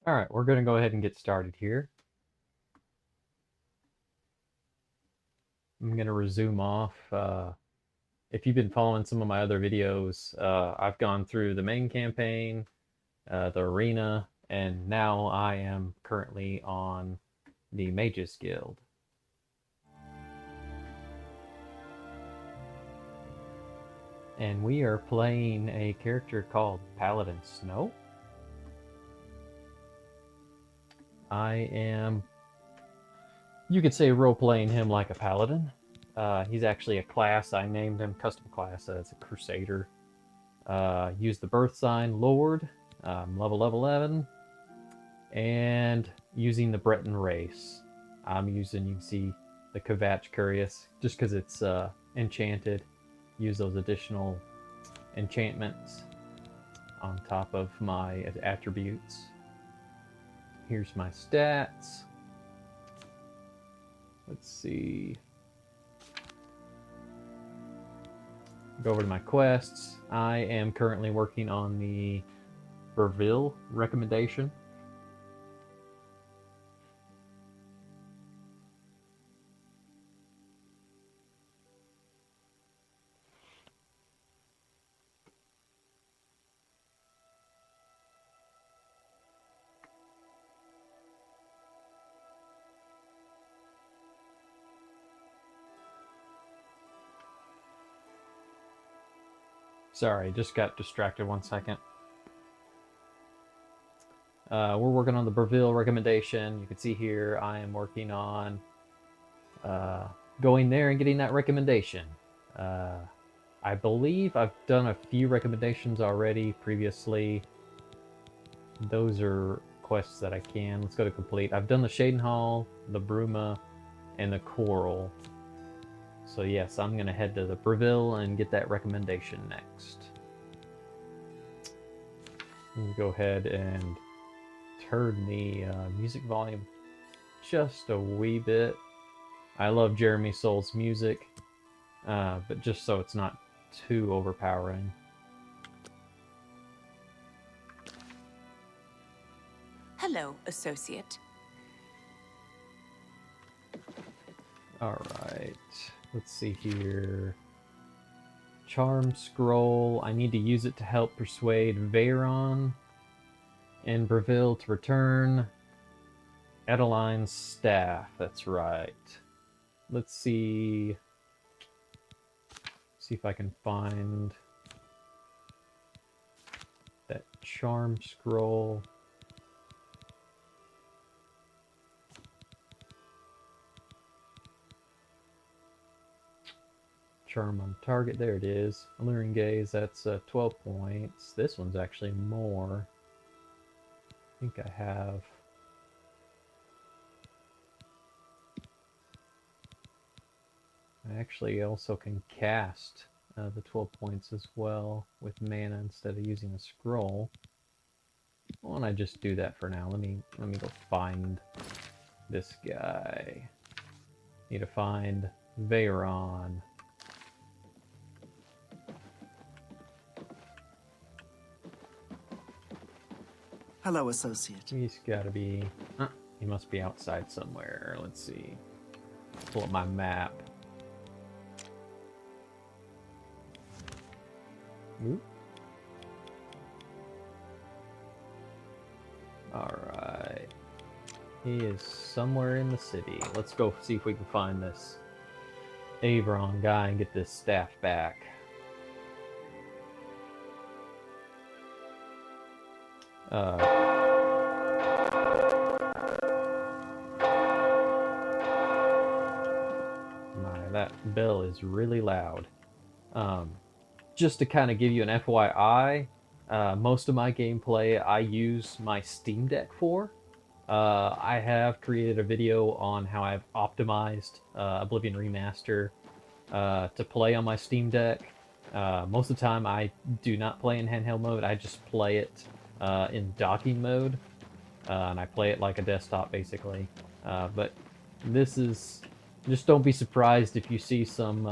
All right, we're going to go ahead and get started here. I'm going to resume off. If you've been following some of my other videos, I've gone through the main campaign, the arena, and now I am currently on the Mages Guild. And we are playing a character called Paladin Snow. I am, you could say, role-playing him like a paladin. He's actually a class. I named him custom class as a crusader. Use the birth sign Lord, level 11, and using the Breton race. I'm using, you can see, the Kvatch Curious, just because it's enchanted. Use those additional enchantments on top of my attributes. Here's my stats. Let's see. Go over to my quests. I am currently working on the Verville recommendation. Sorry, just got distracted 1 second. We're working on the Verville recommendation. You can see here I am working on going there and getting that recommendation. I believe I've done a few recommendations already previously. Those are quests that I can. Let's go to complete. I've done the Shaden Hall, the Bruma, and the Coral. So yes, I'm going to head to the Verville and get that recommendation next. Go ahead and turn the music volume just a wee bit. I love Jeremy Soul's music. but just so it's not too overpowering. Hello, associate. Alright, let's see here. Charm Scroll. I need to use it to help persuade Veyron and Breville to return Adeline's staff. That's right. Let's see. See if I can find that Charm Scroll. Charm on target. There it is. Alluring Gaze. That's 12 points. This one's actually more. I think I have. I actually also can cast the 12 points as well with mana instead of using a scroll. Why don't I just do that for now? Let me go find this guy. Need to find Veyron. Hello, associate. He's gotta be... he must be outside somewhere. Let's see. Pull up my map. Oop. Alright. He is somewhere in the city. Let's go see if we can find this Avron guy and get this staff back. That bell is really loud. Just to kind of give you an FYI, most of my gameplay I use my Steam Deck for. I have created a video on how I've optimized Oblivion Remaster to play on my Steam Deck. Most of the time I do not play in handheld mode, I just play it in docking mode. And I play it like a desktop basically. But this is... Just don't be surprised if you see some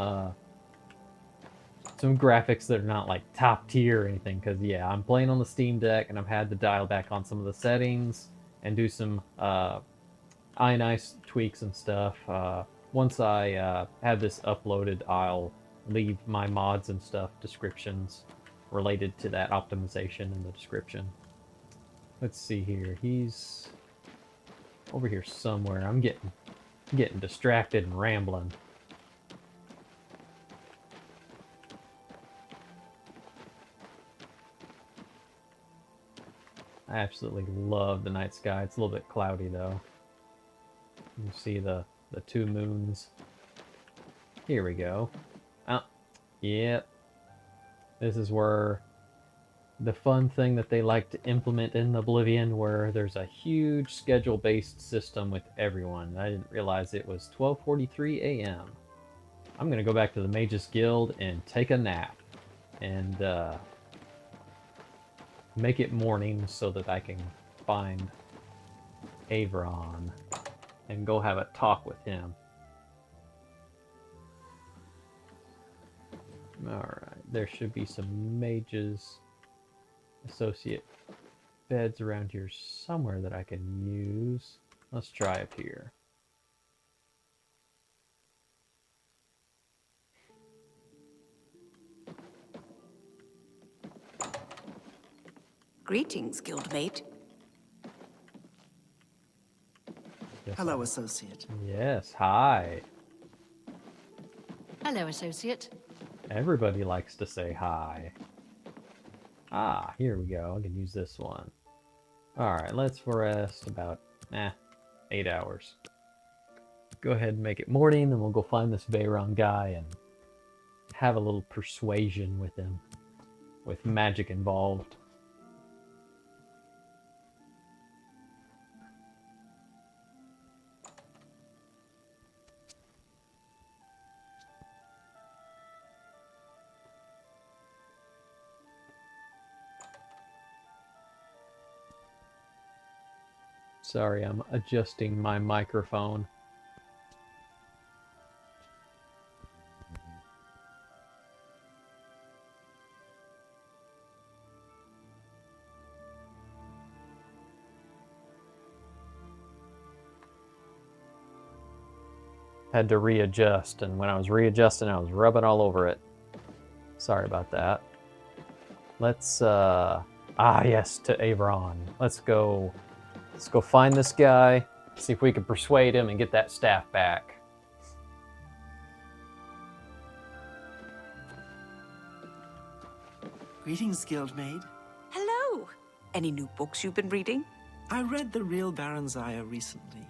graphics that are not like top tier or anything, because yeah, I'm playing on the Steam Deck and I've had to dial back on some of the settings and do some ice tweaks and stuff. Once I have this uploaded, I'll leave my mods and stuff descriptions related to that optimization in the description. Let's see here. He's over here somewhere. I'm getting distracted and rambling. I absolutely love the night sky. It's a little bit cloudy though. You see the two moons. Here we go. Oh, yep. This is where the fun thing that they like to implement in Oblivion, where there's a huge schedule-based system with everyone. I didn't realize it was 12:43 a.m. I'm gonna go back to the Mages Guild and take a nap, and make it morning so that I can find Avron and go have a talk with him. Alright, there should be some mages associate beds around here somewhere that I can use. Let's try up here. Greetings, guildmate. Yes, Hello, associate. Yes, hi. Hello, associate. Everybody likes to say hi. Ah, here we go. I can use this one. Alright, let's rest about 8 hours. Go ahead and make it morning, and we'll go find this Veyron guy and have a little persuasion with him, with magic involved. Sorry, I'm adjusting my microphone. Had to readjust, and when I was readjusting, I was rubbing all over it. Sorry about that. Let's, yes, to Avron. Let's go find this guy, see if we can persuade him and get that staff back. Greetings, Guildmaid. Hello. Any new books you've been reading? I read The Real Baronzaya recently.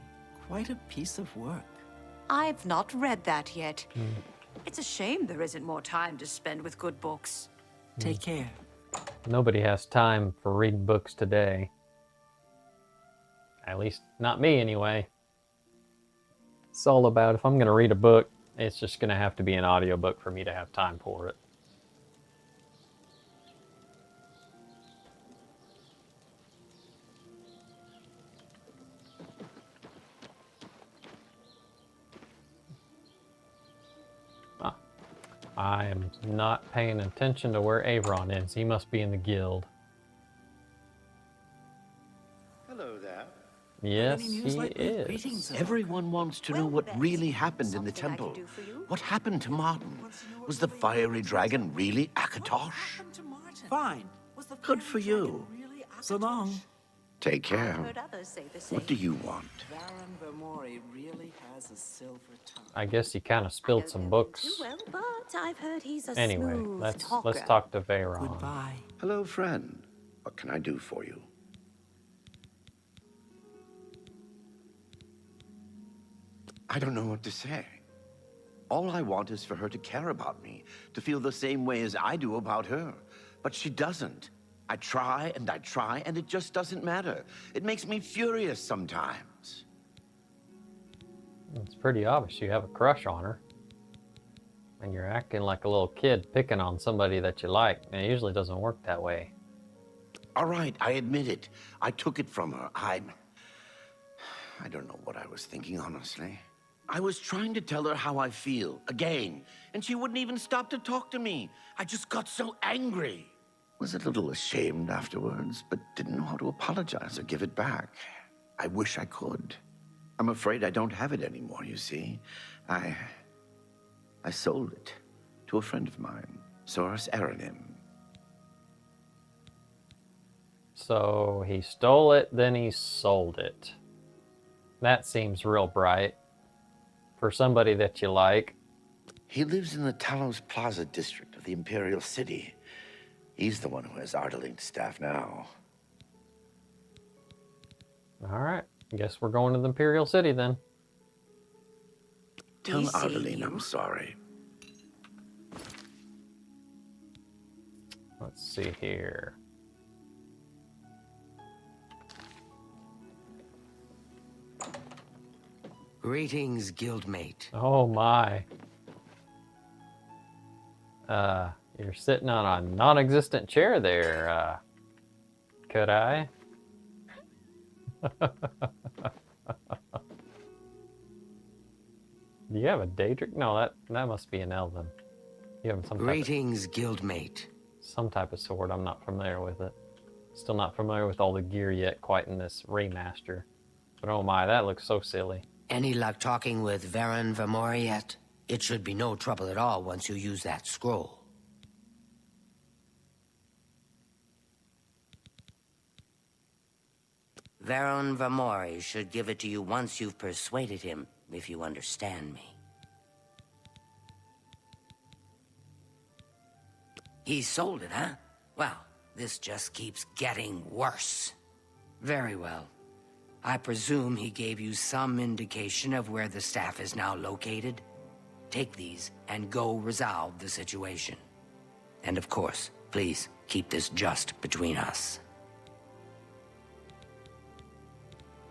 Quite a piece of work. I've not read that yet. It's a shame there isn't more time to spend with good books. Take care. Nobody has time for reading books today. At least, not me anyway. It's all about, if I'm going to read a book, it's just going to have to be an audiobook for me to have time for it. I am not paying attention to where Avron is. He must be in the guild. Hello there. Yes, Any news he lately? is. Greetings. Everyone wants to know what really happened in the temple. What happened to Martin? Was the fiery dragon really Akatosh? Fine. Good for you. So long. Take I've care. heard others say the same. What do you want? Baron Vermori really has a silver tongue. I guess he kind of spilled some books. Too well, but I've heard he's a Anyway, smooth let's talker. talk to Veyron. Goodbye. Hello, friend. What can I do for you? I don't know what to say. All I want is for her to care about me, to feel the same way as I do about her. But she doesn't. I try, and it just doesn't matter. It makes me furious sometimes. It's pretty obvious you have a crush on her. And you're acting like a little kid picking on somebody that you like. And it usually doesn't work that way. All right, I admit it. I took it from her. I don't know what I was thinking, honestly. I was trying to tell her how I feel, again, and she wouldn't even stop to talk to me. I just got so angry. Was a little ashamed afterwards, but didn't know how to apologize or give it back. I wish I could. I'm afraid I don't have it anymore, you see. I sold it to a friend of mine, Soros Aranim. So he stole it, then he sold it. That seems real bright. For somebody that you like. He lives in the Talos Plaza district of the Imperial City. He's the one who has Ardeling's staff now. Alright, I guess we're going to the Imperial City then. Tell We see Ardeline you. I'm sorry. Let's see here. Greetings, guildmate. Oh my. You're sitting on a non-existent chair there. Could I? Do you have a Daedric? No, that must be an Elven. You have Greetings, guildmate. some type of sword. I'm not familiar with it. Still not familiar with all the gear yet quite in this remaster. But oh my, that looks so silly. Any luck talking with Varen Vermori yet? It should be no trouble at all once you use that scroll. Varen Vermori should give it to you once you've persuaded him, if you understand me. He sold it, huh? Well, this just keeps getting worse. Very well. I presume he gave you some indication of where the staff is now located? Take these and go resolve the situation. And of course, please keep this just between us.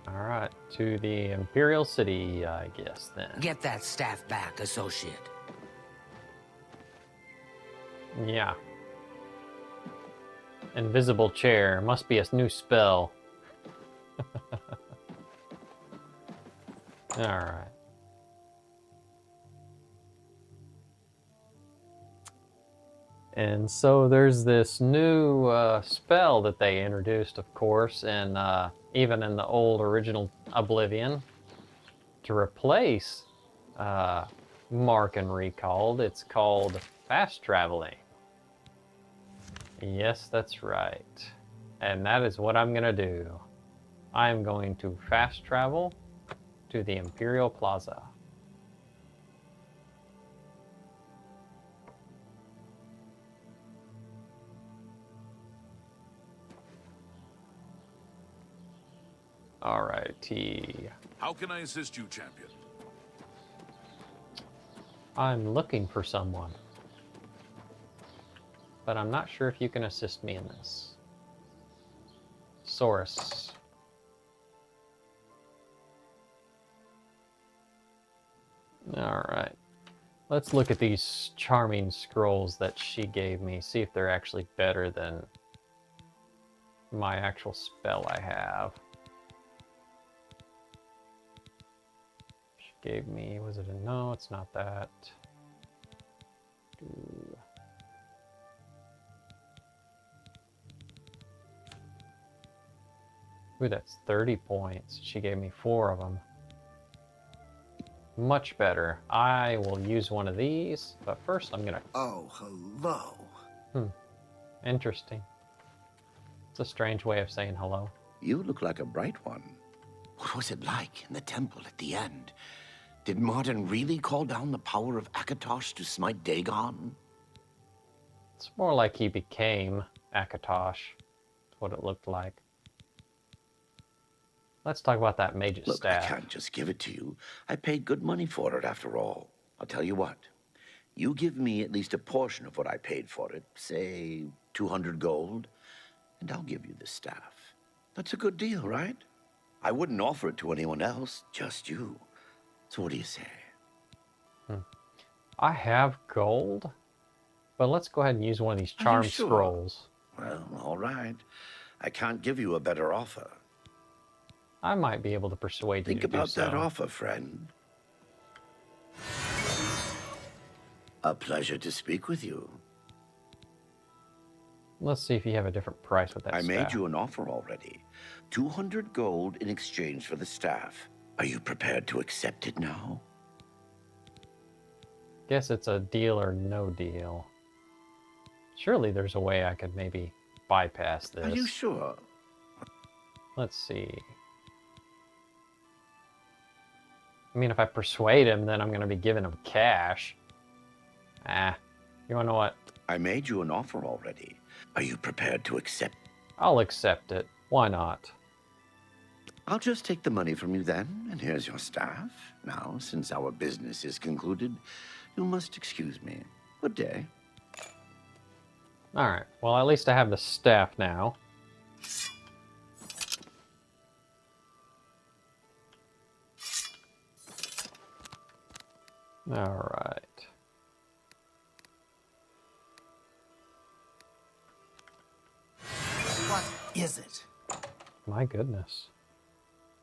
Alright, to the Imperial City, I guess, then. Get that staff back, associate. Yeah. Invisible chair. Must be a new spell. Alright. And so there's this new spell that they introduced, of course, and even in the old original Oblivion, to replace Markin recalled. It's called fast traveling. Yes, that's right. And that is what I'm gonna do. I'm going to fast travel to the Imperial Plaza. Alrighty. How can I assist you, champion? I'm looking for someone. But I'm not sure if you can assist me in this. Source. Alright. Let's look at these charming scrolls that she gave me. See if they're actually better than my actual spell I have. She gave me, was it a no? It's not that. Ooh, that's 30 points. She gave me 4 of them. Much better. I will use one of these, but first I'm gonna... Oh, hello. Interesting. It's a strange way of saying hello. You look like a bright one. What was it like in the temple at the end? Did Martin really call down the power of Akatosh to smite Dagon? It's more like he became Akatosh. That's what it looked like. Let's talk about that mage's Look, staff. I can't just give it to you. I paid good money for it, after all. I'll tell you what. You give me at least a portion of what I paid for it, say 200 gold, and I'll give you the staff. That's a good deal, right? I wouldn't offer it to anyone else, just you. So what do you say? I have gold, but let's go ahead and use one of these Are you charm sure? scrolls. Well, all right. I can't give you a better offer. I might be able to persuade you Think to do about so. that offer, friend. A pleasure to speak with you. Let's see if you have a different price with that I staff. made you an offer already. 200 gold in exchange for the staff. Are you prepared to accept it now? Guess it's a deal or no deal. Surely there's a way I could maybe bypass this. Are you sure? Let's see. I mean, if I persuade him, then I'm going to be giving him cash. You want to know what? I made you an offer already. Are you prepared to accept? I'll accept it. Why not? I'll just take the money from you then, and here's your staff. Now, since our business is concluded, you must excuse me. Good day. Alright, well at least I have the staff now. Alright. What is it? My goodness.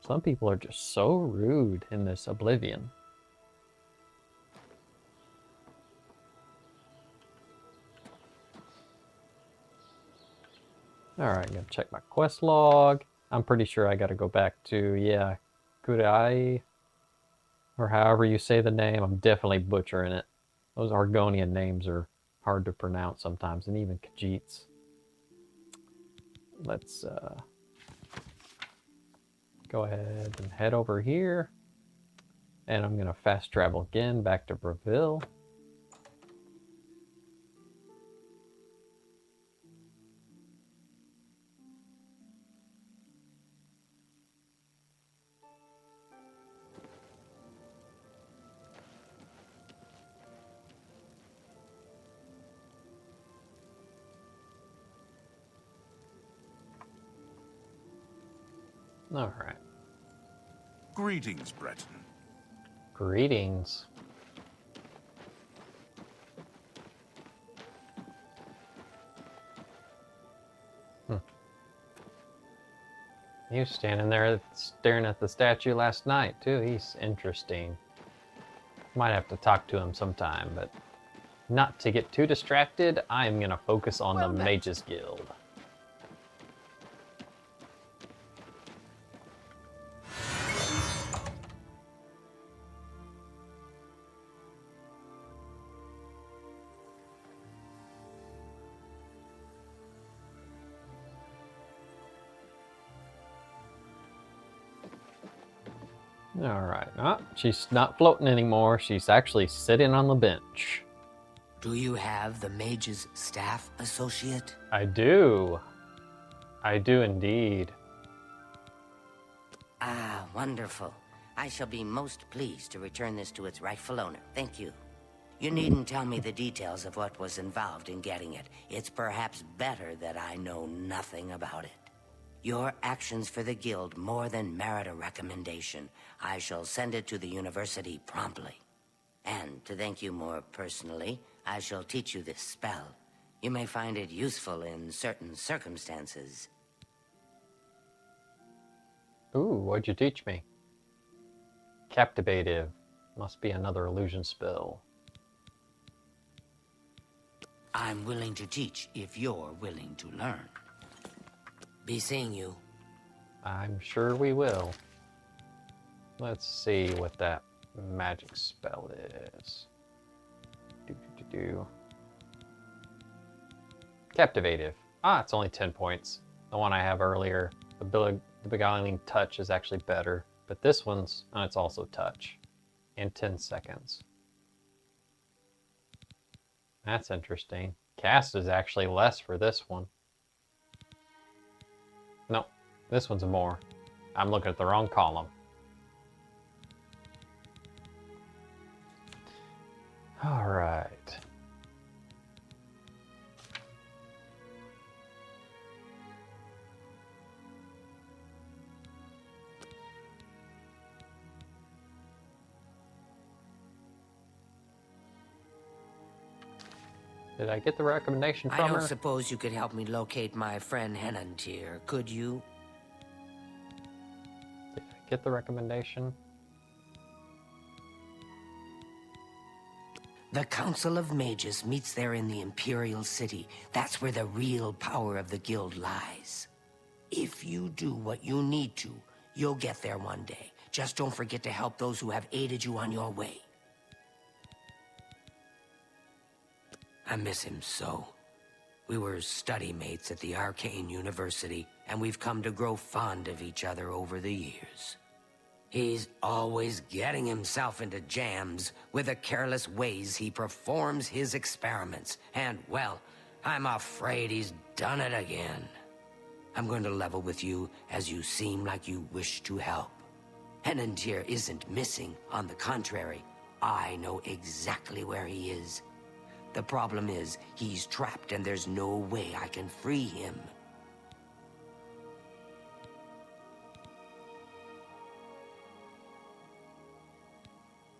Some people are just so rude in this Oblivion. Alright, I'm gonna check my quest log. I'm pretty sure I gotta go back to, yeah, Kurai, or however you say the name. I'm definitely butchering it. Those Argonian names are hard to pronounce sometimes, and even Khajiits. Let's go ahead and head over here. And I'm gonna fast travel again back to Breville. All right. Greetings, Breton. Greetings. He was standing there staring at the statue last night, too. He's interesting. Might have to talk to him sometime, but not to get too distracted, I'm going to focus on the Mages Guild. Alright. Oh, she's not floating anymore. She's actually sitting on the bench. Do you have the mage's staff associate? I do. I do indeed. Ah, wonderful. I shall be most pleased to return this to its rightful owner. Thank you. You needn't tell me the details of what was involved in getting it. It's perhaps better that I know nothing about it. Your actions for the guild more than merit a recommendation. I shall send it to the university promptly. And to thank you more personally, I shall teach you this spell. You may find it useful in certain circumstances. Ooh, what'd you teach me? Captivative. Must be another illusion spell. I'm willing to teach if you're willing to learn. Be seeing you. I'm sure we will. Let's see what that magic spell is. Do. Captivative. Ah, it's only 10 points. The one I have earlier, the Beguiling Touch, is actually better. But this one's, it's also touch. In 10 seconds. That's interesting. Cast is actually less for this one. No, this one's more. I'm looking at the wrong column. All right. Did I get the recommendation from I her? don't suppose you could help me locate my friend Henantier, could you? Did I get the recommendation? The Council of Mages meets there in the Imperial City. That's where the real power of the guild lies. If you do what you need to, you'll get there one day. Just don't forget to help those who have aided you on your way. I miss him so. We were study mates at the Arcane University, and we've come to grow fond of each other over the years. He's always getting himself into jams with the careless ways he performs his experiments. And, well, I'm afraid he's done it again. I'm going to level with you as you seem like you wish to help. Henantier isn't missing. On the contrary, I know exactly where he is. The problem is, he's trapped and there's no way I can free him.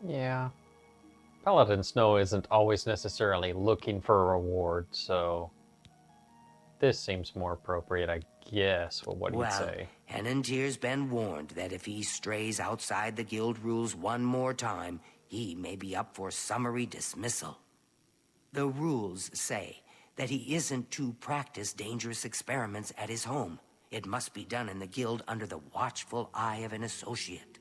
Yeah. Paladin Snow isn't always necessarily looking for a reward, so this seems more appropriate, I guess. Well, what do you say? Henantier's been warned that if he strays outside the guild rules one more time, he may be up for summary dismissal. The rules say that he isn't to practice dangerous experiments at his home. It must be done in the guild under the watchful eye of an associate.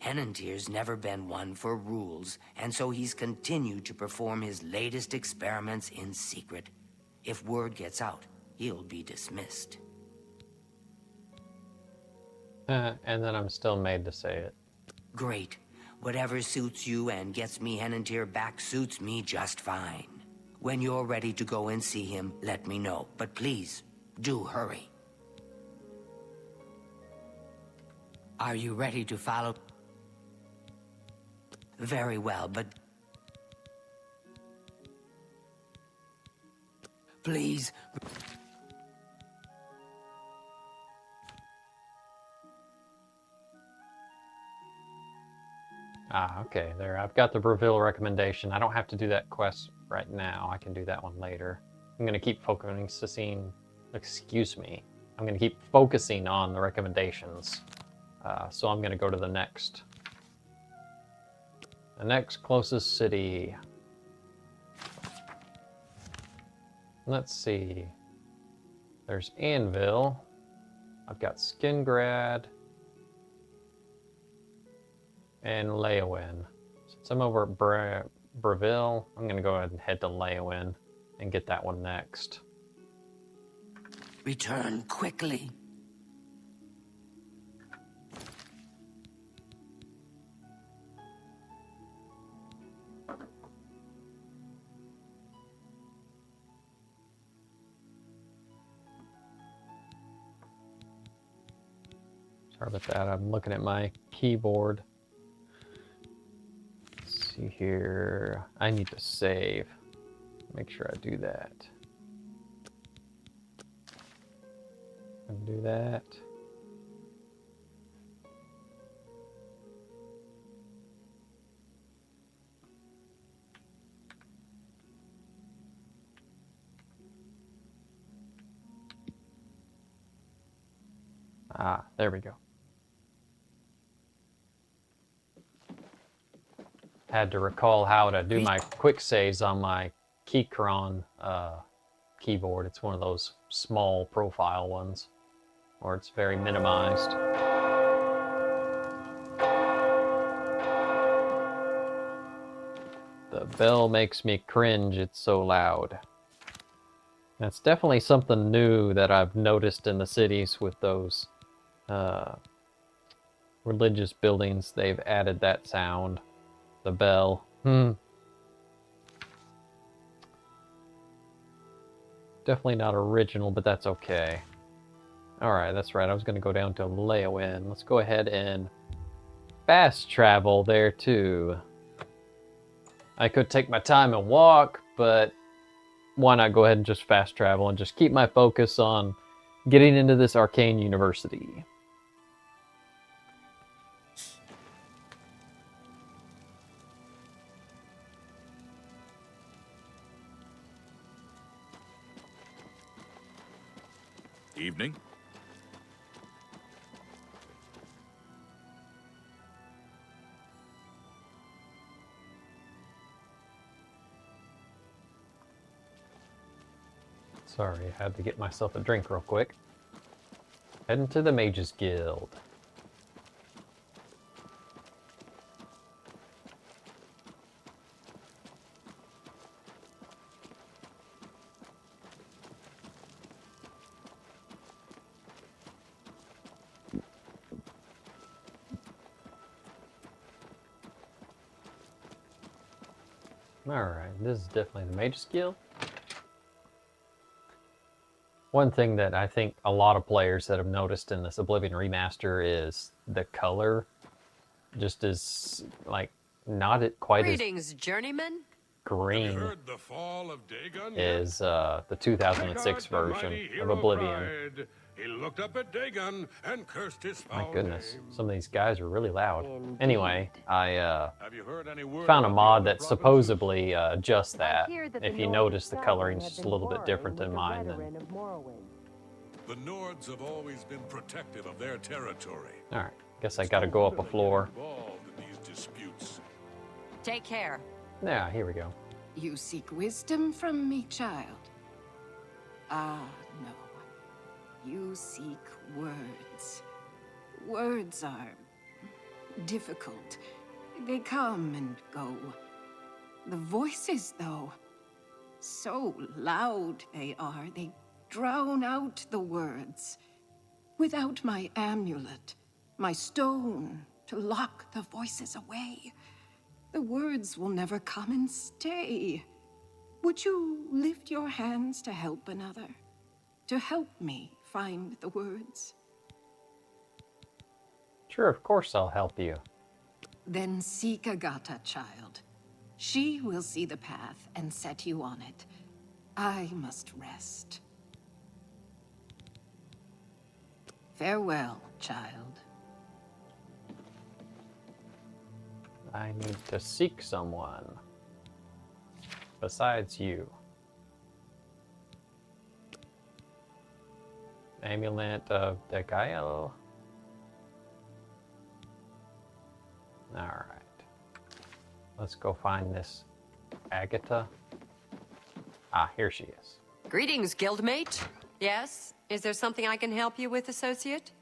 Henantier's never been one for rules, and so he's continued to perform his latest experiments in secret. If word gets out, he'll be dismissed. And then I'm still made to say it. Great. Whatever suits you and gets me Henantier back suits me just fine. When you're ready to go and see him, let me know. But please, do hurry. Are you ready to follow? Very well, but... Please... Ah, okay, there. I've got the Breville recommendation. I don't have to do that quest right now. I can do that one later. I'm going to keep focusing... Excuse me. I'm going to keep focusing on the recommendations. So I'm going to go to the next closest city. Let's see. There's Anvil. I've got Skingrad. And Leowin. Since I'm over at Breville, I'm going to go ahead and head to Leowin and get that one next. Return quickly. Sorry about that. I'm looking at my keyboard. Let's see here. I need to save. Make sure I do that. And do that. Ah, there we go. Had to recall how to do my quick saves on my Keychron keyboard. It's one of those small profile ones, or it's very minimized. The bell makes me cringe, it's so loud. That's definitely something new that I've noticed in the cities with those religious buildings. They've added that sound. The bell. Definitely not original, but that's okay. Alright, that's right. I was going to go down to Leowin. Let's go ahead and fast travel there too. I could take my time and walk, but why not go ahead and just fast travel and just keep my focus on getting into this arcane university. Evening. Sorry, I had to get myself a drink real quick. Heading to the Mages Guild. Alright, this is definitely the Mages Guild. One thing that I think a lot of players that have noticed in this Oblivion Remaster is the color just is like not quite Greetings, journeyman. green Heard the fall of Dagon? as the 2006 Dagon, the version mighty of hero, Oblivion. cried. He looked up at Dagon and cursed his foul My goodness, name. some of these guys are really loud. Anyway, I Have you heard any word found a about the mod other that provinces? supposedly adjusts that. hear that If the you Nords notice the of coloring's Sauron just a have little been bit different than warring mine, with the then Veteran of Morrowind. The Nords have always been protective of their territory. alright, guess I gotta go up a floor. Involved in these disputes. Take care. Yeah, here we go. You seek wisdom from me, child? Ah, no. You seek words. Words are difficult. They come and go. The voices, though, so loud they are, they drown out the words. Without my amulet, my stone to lock the voices away, the words will never come and stay. Would you lift your hands to help another? To help me find the words? Sure, of course I'll help you. Then seek Agatha, child. She will see the path and set you on it. I must rest. Farewell, child. I need to seek someone besides you. Amulet of Degael. Alright. Let's go find this Agatha. Ah, here she is. Greetings, guildmate. Yes? Is there something I can help you with, associate?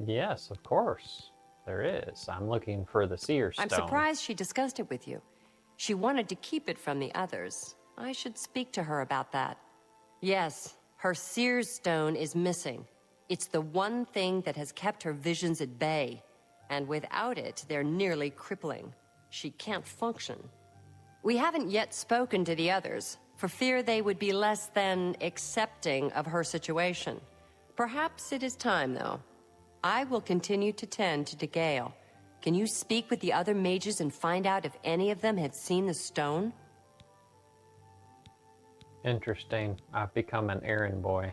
Yes, of course. There is. I'm looking for the Seer Stone. I'm surprised she discussed it with you. She wanted to keep it from the others. I should speak to her about that. Yes, her Seer's Stone is missing. It's the one thing that has kept her visions at bay. And without it, they're nearly crippling. She can't function. We haven't yet spoken to the others, for fear they would be less than accepting of her situation. Perhaps it is time, though. I will continue to tend to DeGale. Can you speak with the other mages and find out if any of them had seen the stone? Interesting. I've become an errand boy.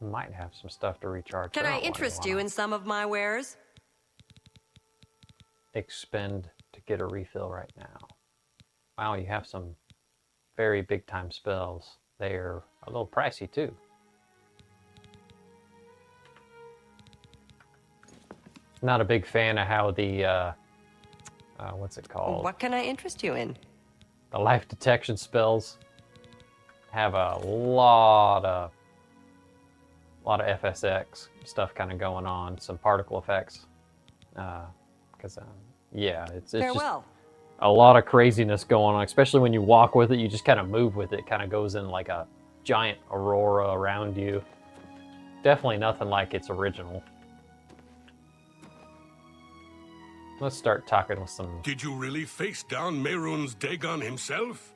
Might have some stuff to recharge. Can I interest you in some of my wares? Expend to get a refill right now. Wow, you have some very big time spells. They're a little pricey too. Not a big fan of how the what's it called? What can I interest you in? The life detection spells have a lot of FSX stuff kind of going on, some particle effects. Because yeah, it's just a lot of craziness going on, especially when you walk with it. You just kind of move with it. It kind of goes in like a giant aurora around you. Definitely nothing like its original. Let's start talking with some... Did you really face down Mehrunes Dagon himself?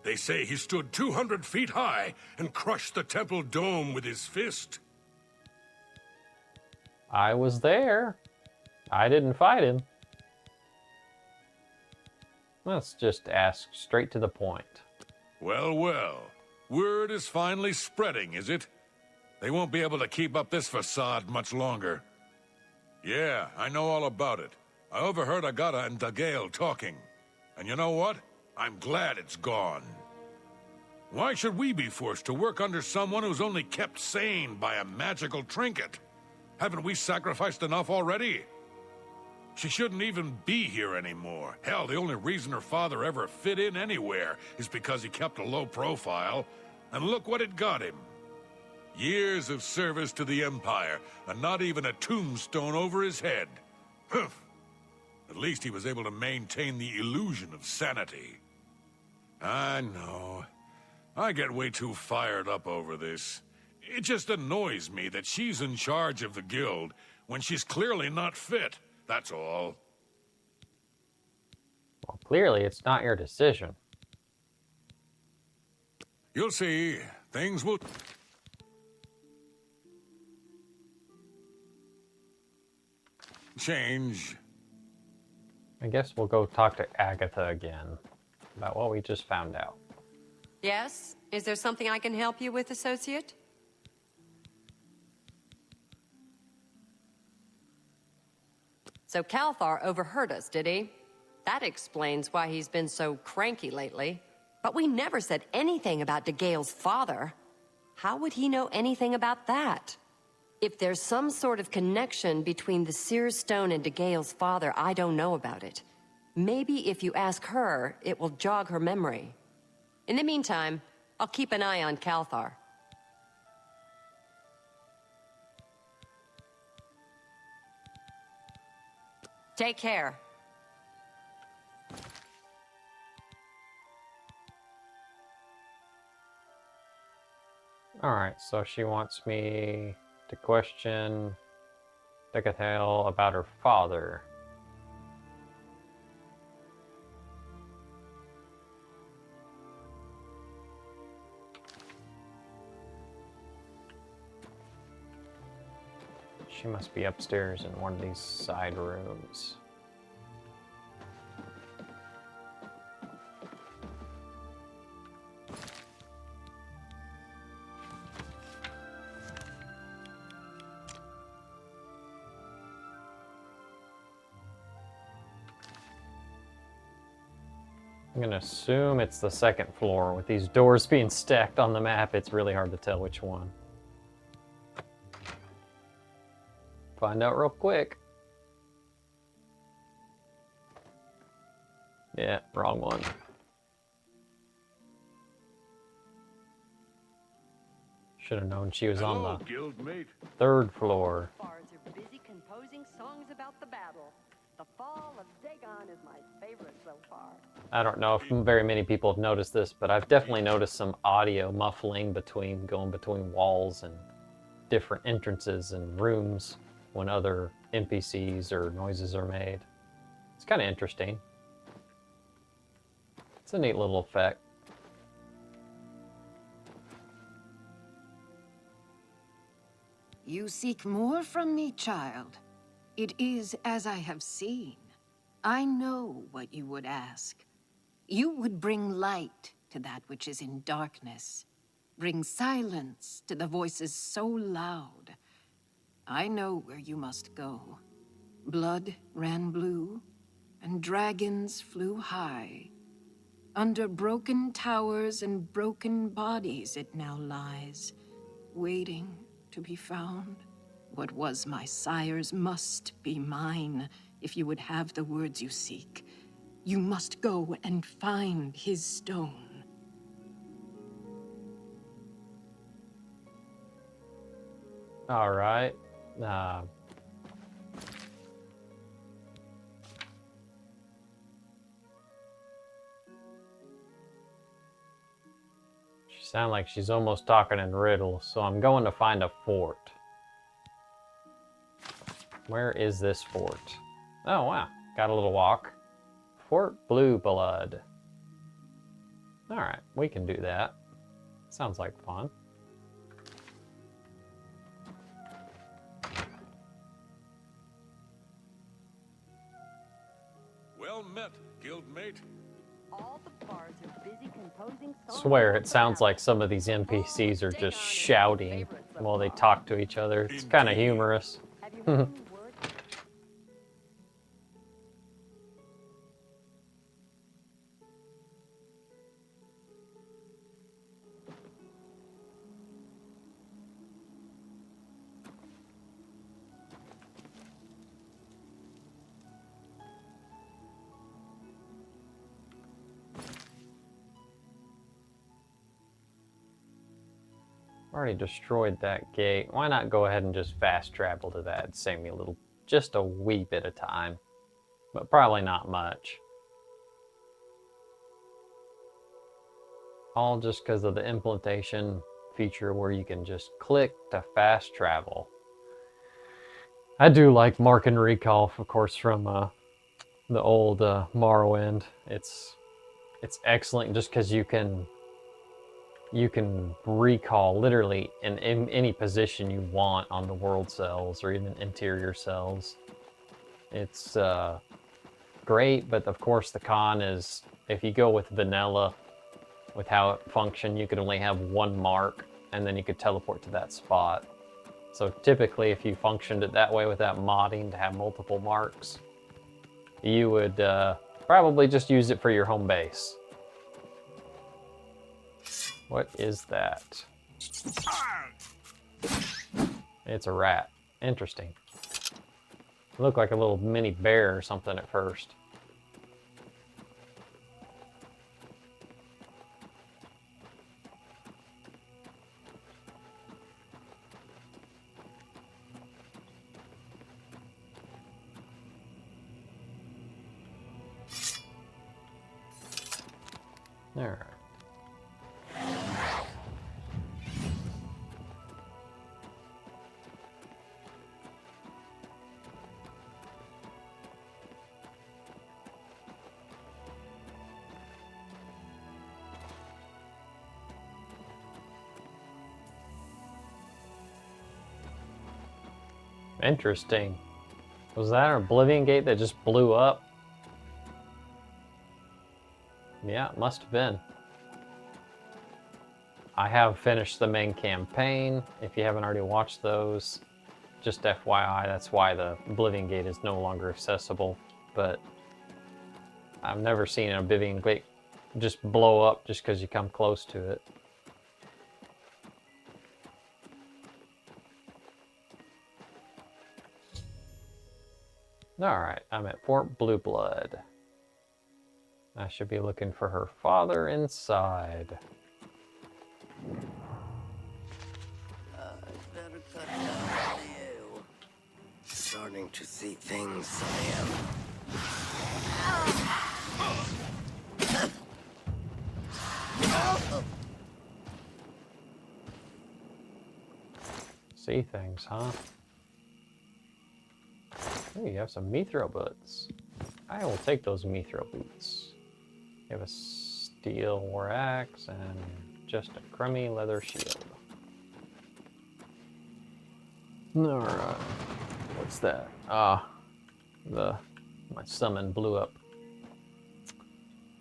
They say he stood 200 feet high and crushed the temple dome with his fist. I was there. I didn't fight him. Let's just ask straight to the point. Well, well. Word is finally spreading, is it? They won't be able to keep up this facade much longer. Yeah, I know all about it. I overheard Agata and DeGale talking. And you know what? I'm glad it's gone. Why should we be forced to work under someone who's only kept sane by a magical trinket? Haven't we sacrificed enough already? She shouldn't even be here anymore. Hell, the only reason her father ever fit in anywhere is because he kept a low profile. And look what it got him. Years of service to the Empire, and not even a tombstone over his head. Humph. At least he was able to maintain the illusion of sanity. I know. I get way too fired up over this. It just annoys me that she's in charge of the guild when she's clearly not fit, that's all. Well, clearly it's not your decision. You'll see. Things will... change. I guess we'll go talk to Agatha again about what we just found out. Yes? Is there something I can help you with, Associate? So Calthar overheard us, did he? That explains why he's been so cranky lately. But we never said anything about DeGale's father. How would he know anything about that? If there's some sort of connection between the Seer Stone and DeGale's father, I don't know about it. Maybe if you ask her, it will jog her memory. In the meantime, I'll keep an eye on Calthar. Take care. Alright, so she wants me to question Decatale about her father. She must be upstairs in one of these side rooms. I'm gonna assume it's the second floor. With these doors being stacked on the map, it's really hard to tell which one. Find out real quick. Yeah, wrong one. Should have known she was on the guildmate. third floor. Bards are busy composing songs about the battle. The fall of Dagon is my favorite so far. I don't know if very many people have noticed this, but I've definitely noticed some audio muffling going between walls and different entrances and rooms when other NPCs or noises are made. It's kind of interesting. It's a neat little effect. You seek more from me, child. It is as I have seen. I know what you would ask. You would bring light to that which is in darkness. Bring silence to the voices so loud. I know where you must go. Blood ran blue, and dragons flew high. Under broken towers and broken bodies it now lies, waiting to be found. What was my sire's must be mine, if you would have the words you seek. You must go and find his stone. All right. She sounds like she's almost talking in riddles, so I'm going to find a fort. Where is this fort? Oh, wow. Got a little walk. Fort Blue Blood. All right, we can do that. Sounds like fun. Well met, guildmate. All the bards are busy composing songs. Swear, it sounds like some of these NPCs are just shouting while they talk to each other. It's kind of humorous. Have you heard any word? Already destroyed that gate. Why not go ahead and just fast travel to that? It'd save me just a wee bit of time. But probably not much. All just because of the implementation feature where you can just click to fast travel. I do like Mark and Recall, of course, from the old Morrowind. It's excellent just because you can recall literally in any position you want on the world cells or even interior cells. It's great, but of course the con is if you go with vanilla, with how it functions, you could only have one mark and then you could teleport to that spot. So typically if you functioned it that way without modding to have multiple marks, you would probably just use it for your home base. What is that? It's a rat. Interesting. It looked like a little mini bear or something at first. All right. Interesting. Was that an Oblivion gate that just blew up? Yeah, it must have been. I have finished the main campaign. If you haven't already watched those, just FYI, that's why the Oblivion gate is no longer accessible. But I've never seen an Oblivion gate just blow up just because you come close to it. Alright, I'm at Fort Blue Blood. I should be looking for her father inside. Better cut down on you. Starting to see things I am. See things, huh? Oh, you have some mithril boots. I will take those mithril boots. You have a steel war axe and just a crummy leather shield. Alright. What's that? My summon blew up.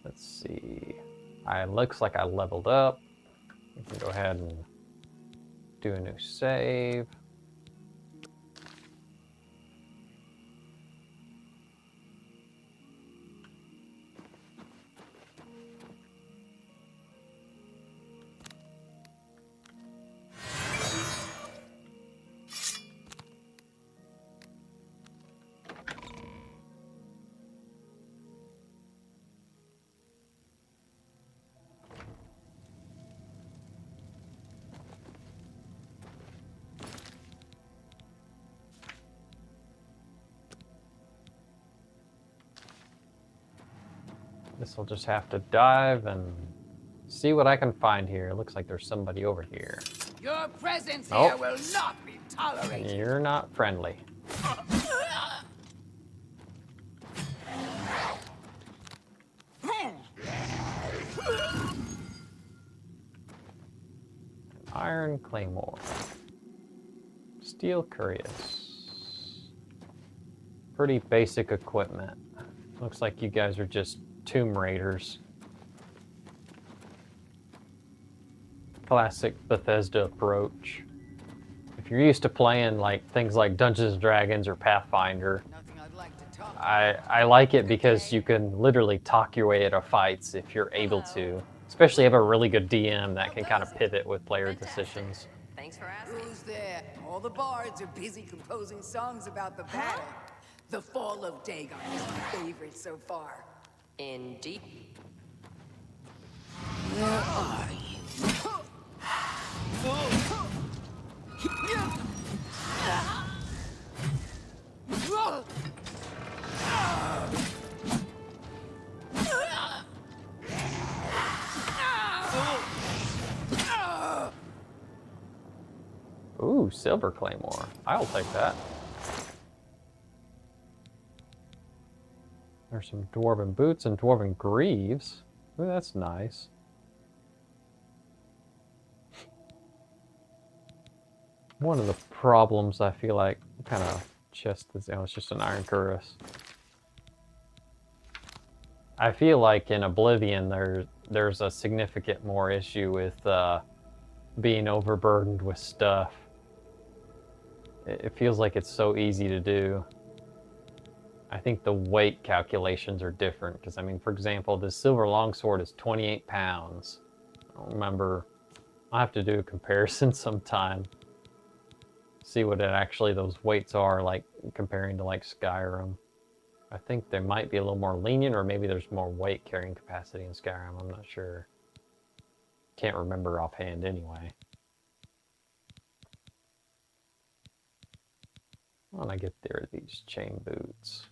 Let's see. Looks like I leveled up. We can go ahead and do a new save. This will just have to dive and see what I can find here. It looks like there's somebody over here. Your presence Oh. here will not be tolerated. You're not friendly. Iron Claymore. Steel Curious. Pretty basic equipment. Looks like you guys are just Tomb Raiders. Classic Bethesda approach. If you're used to playing like things like Dungeons and Dragons or Pathfinder, I like it because you can literally talk your way out of fights if you're able to. Especially have a really good DM that can kind of pivot with player decisions. Thanks for asking. Who's there? All the bards are busy composing songs about the battle. The fall of Dagon is my favorite so far. Indeed. Where are you? Ooh, Silver Claymore. I'll take that. There's some Dwarven Boots and Dwarven Greaves. Ooh, that's nice. One of the problems I feel like kind of chest is, it's just an Iron Cuirass. I feel like in Oblivion there's a significant more issue with being overburdened with stuff. It feels like it's so easy to do. I think the weight calculations are different because, I mean, for example, this silver longsword is 28 pounds. I don't remember. I'll have to do a comparison sometime. See what those weights are like comparing to like Skyrim. I think they might be a little more lenient, or maybe there's more weight carrying capacity in Skyrim. I'm not sure. Can't remember offhand anyway. When I get there, these chain boots.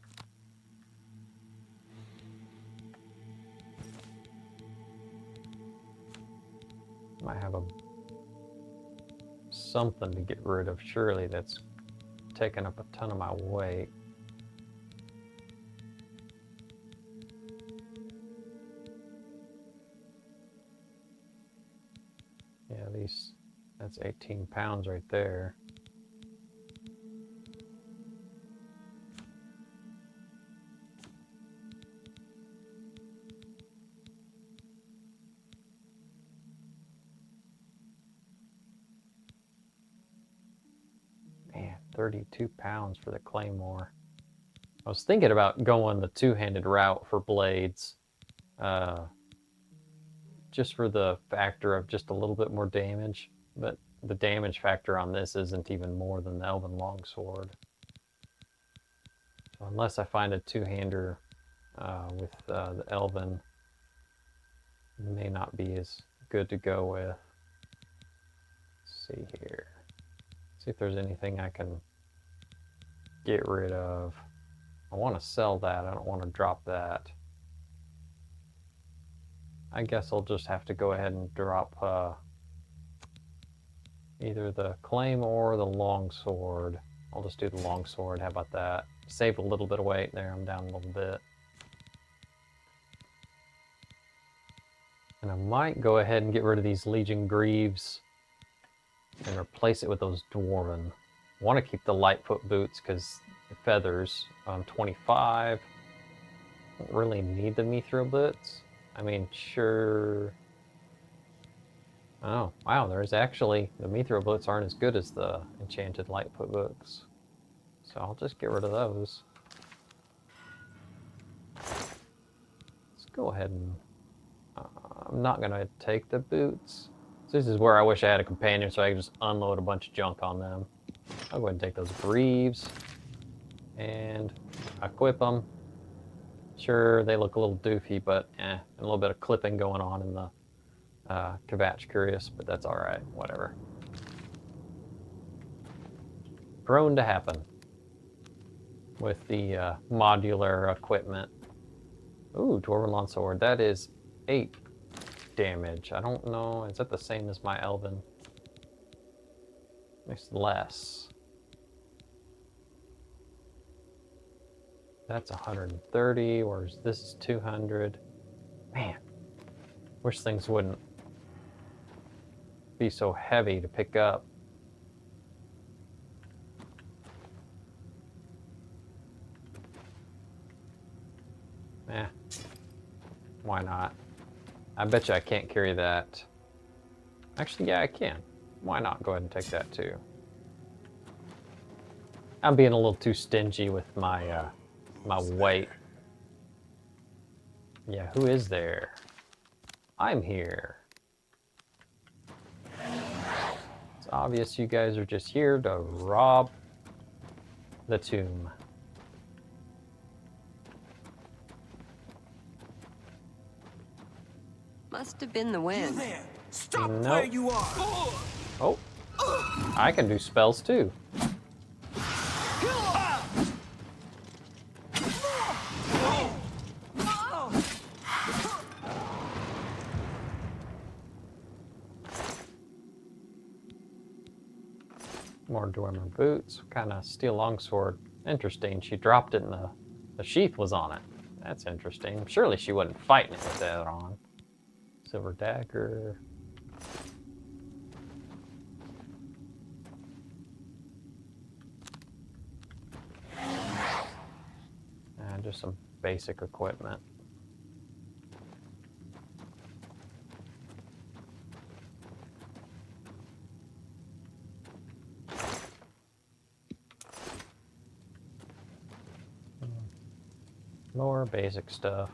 Might have something to get rid of, surely, that's taking up a ton of my weight. Yeah, that's 18 pounds right there. Man, 32 pounds for the Claymore. I was thinking about going the two-handed route for blades. Just for the factor of just a little bit more damage, but the damage factor on this isn't even more than the Elven Longsword. So unless I find a two-hander with the Elven, it may not be as good to go with. Let's see here. See if there's anything I can get rid of. I want to sell that. I don't want to drop that. I guess I'll just have to go ahead and drop either the Claymore or the Longsword. I'll just do the Longsword. How about that? Save a little bit of weight there. I'm down a little bit. And I might go ahead and get rid of these Legion Greaves and replace it with those Dwarven. want to keep the Lightfoot boots because feathers. 25. Don't really need the mithril boots. I mean, sure. Oh, wow, there's actually, the mithril boots aren't as good as the enchanted Lightfoot boots. So I'll just get rid of those. Let's go ahead and... I'm not going to take the boots. So this is where I wish I had a companion so I could just unload a bunch of junk on them. I'll go ahead and take those greaves and equip them. Sure, they look a little doofy, but a little bit of clipping going on in the Kvatch Curious, but that's alright, whatever. Prone to happen with the modular equipment. Ooh, Dwarven Longsword, that is 8 damage. I don't know, is that the same as my Elven? It's less. That's 130, whereas this is 200. Man, wish things wouldn't be so heavy to pick up. Why not? I bet you I can't carry that. Actually, yeah, I can. Why not go ahead and take that too? I'm being a little too stingy with my my weight. Yeah, who is there? I'm here. It's obvious you guys are just here to rob the tomb. Must have been the wind. There! Stop Nope. where you are! Oh, I can do spells too. More Dwemer boots. What kind of steel longsword? Interesting. She dropped it and the sheath was on it. That's interesting. Surely she wasn't fighting it with that on. Silver dagger. And just some basic equipment. More basic stuff.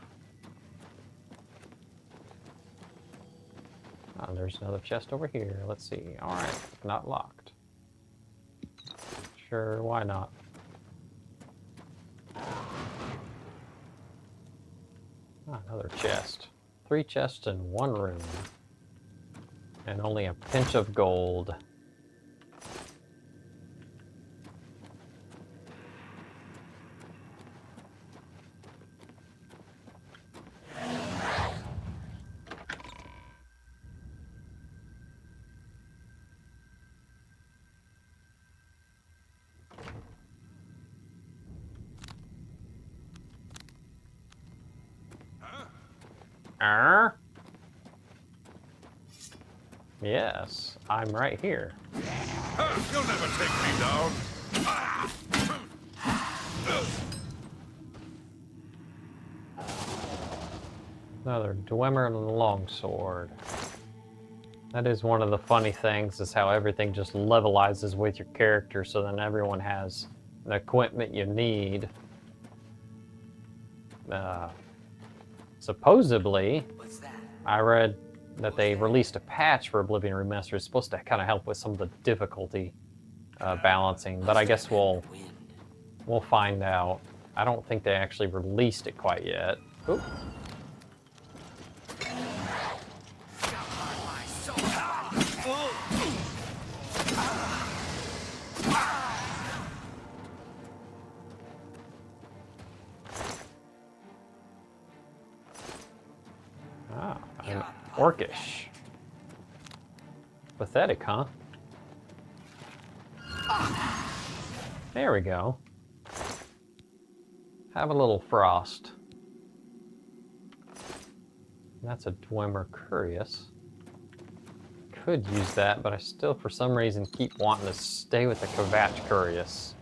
Oh, there's another chest over here. Let's see. Alright, not locked. Sure, why not? Ah, another chest. 3 chests in 1 room. And only a pinch of gold. Yes, I'm right here. You'll never take me down. Another Dwemer and a longsword. That is one of the funny things, is how everything just levelizes with your character, so then everyone has the equipment you need. Supposedly, What's that? I read that they released a patch for Oblivion Remaster. It's supposed to kind of help with some of the difficulty balancing, but I guess we'll find out. I don't think they actually released it quite yet. Oop. Ah, an orcish. Pathetic, huh? There we go. Have a little frost. That's a Dwemer Curious. could use that, but I still, for some reason, keep wanting to stay with the Kvatch Curious.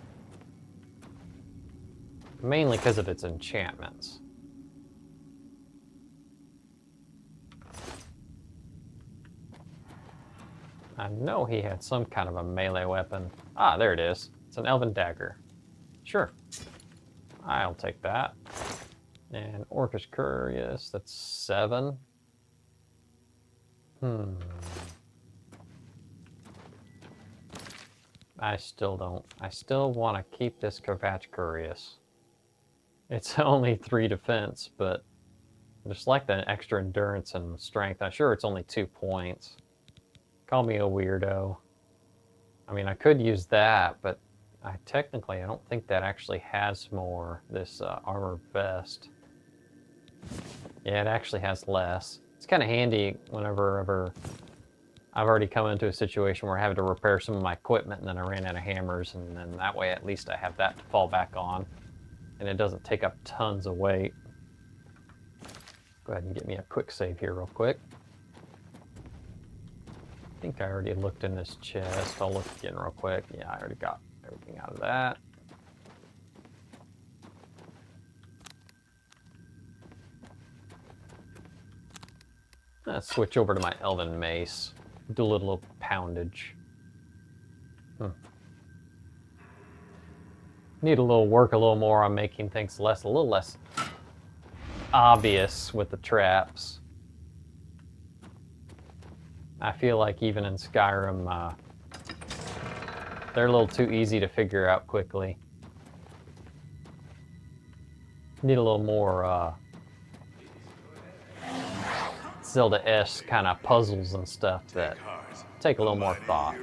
Mainly because of its enchantments. I know he had some kind of a melee weapon. Ah, there it is. It's an elven dagger. Sure. I'll take that. And Orcish Curious, that's 7. I still want to keep this Kvatch Curious. It's only 3 defense, but I just like the extra endurance and strength. I'm sure it's only 2 points. Call me a weirdo. I mean, I could use that, but I don't think that actually has more, this armor vest. Yeah, it actually has less. It's kind of handy whenever I've already come into a situation where I have to repair some of my equipment and then I ran out of hammers, and then that way at least I have that to fall back on. And it doesn't take up tons of weight. Go ahead and get me a quick save here real quick. I think I already looked in this chest. I'll look again real quick. Yeah, I already got everything out of that. Let's switch over to my Elven Mace. Do a little poundage. Need a little more on making things a little less obvious with the traps. I feel like even in Skyrim, they're a little too easy to figure out quickly. Need a little more Zelda-esque kind of puzzles and stuff that take a little more thought.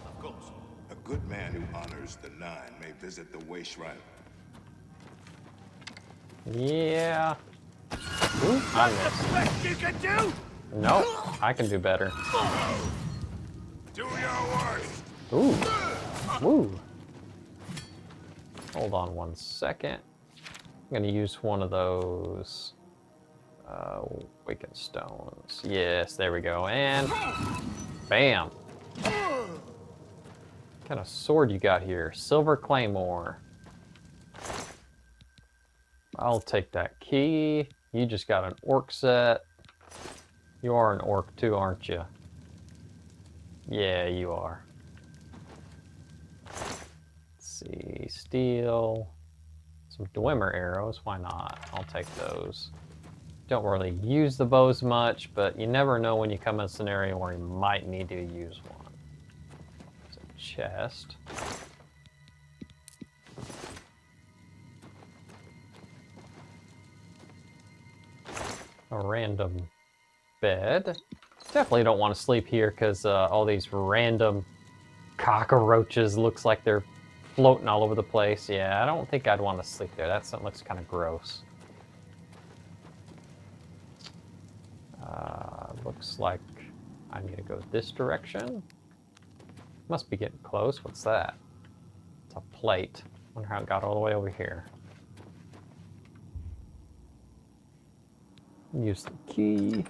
Of course, a good man who honors the Nine may visit the Way Shrine. Yeah. Ooh, I missed. You can do? No, I can do better. Do your worst. Ooh. Woo. Hold on one second. I'm going to use one of those Awakened Stones. Yes, there we go. And bam. What kind of sword you got here? Silver Claymore. I'll take that key. You just got an orc set. You are an orc too, aren't you? Yeah, you are. Let's see, steel. Some Dwemer arrows, why not? I'll take those. Don't really use the bows much, but you never know when you come in a scenario where you might need to use one. It's a chest. A random bed. Definitely don't want to sleep here because all these random cockroaches looks like they're floating all over the place. Yeah, I don't think I'd want to sleep there. That looks kind of gross. Looks like I need to go this direction. Must be getting close. What's that? It's a plate. Wonder how it got all the way over here. Use the key.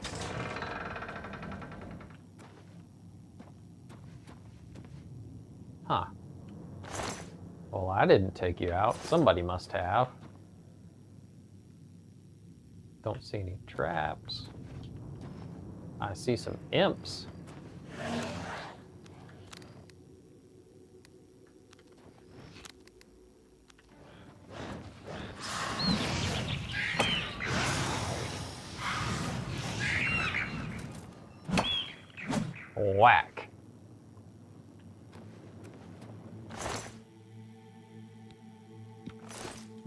Huh. Well, I didn't take you out. Somebody must have. Don't see any traps. I see some imps. Whack.